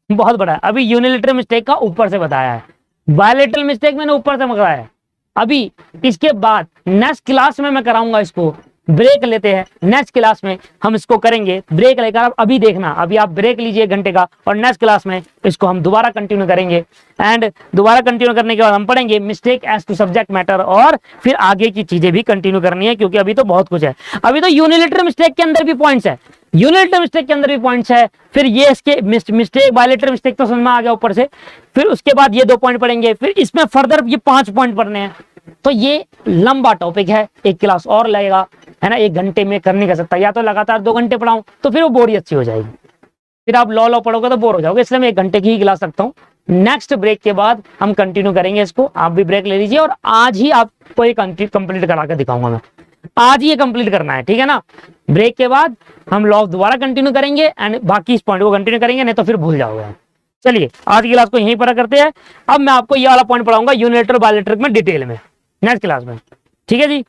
बहुत बड़ा है। अभी यूनिलेटरल मिस्टेक का ऊपर से बताया है, बायलेटरल मिस्टेक मैंने ऊपर से बताया है। अभी इसके बाद नेक्स्ट क्लास में मैं कराऊंगा इसको। ब्रेक लेते हैं, नेक्स्ट क्लास में हम इसको करेंगे। ब्रेक लेकर आप अभी देखना, अभी आप ब्रेक लीजिए 1 घंटे का, और नेक्स्ट क्लास में इसको हम दोबारा कंटिन्यू करेंगे। एंड दोबारा कंटिन्यू करने के बाद हम पढ़ेंगे mistake as to subject matter, और फिर आगे की चीजें भी कंटिन्यू करनी है, क्योंकि अभी तो बहुत कुछ है। अभी तो यूनिलेटरल मिस्टेक के अंदर भी पॉइंट्स है, यूनिलेटरल मिस्टेक के अंदर भी पॉइंट्स है। फिर ये इसके मिस्टेक बायलेटरल मिस्टेक तो समझ में आ गया ऊपर से, फिर उसके बाद ये 2 पॉइंट पढ़ेंगे, फिर इसमें फर्दर ये 5 पॉइंट पढ़ने हैं। तो ये लंबा टॉपिक है, एक क्लास और लगेगा, है ना, 1 घंटे में कर नहीं कर सकता, या तो लगातार 2 घंटे पढ़ाऊं तो फिर वो बोरियत सी हो जाएगी, फिर आप लॉ पढ़ोगे तो बोर हो जाओगे, इसलिए मैं 1 घंटे की ही क्लास रखता हूँ। नेक्स्ट ब्रेक के बाद हम कंटिन्यू करेंगे इसको, आप भी ब्रेक ले लीजिए और आज ही आपको ये कंप्लीट करा कर दिखाऊंगा मैं, आज ही ये कंप्लीट करना है, ठीक है ना। ब्रेक के बाद हम लॉ दोबारा कंटिन्यू करेंगे एंड बाकी इस पॉइंट को कंटिन्यू करेंगे, नहीं तो फिर भूल जाओगे। चलिए आज की क्लास को यहीं पर करते हैं। अब मैं आपको ये वाला पॉइंट पढ़ाऊंगा यूनिलेटरल बायलैटरल में डिटेल में नेक्स्ट क्लास में, ठीक है जी।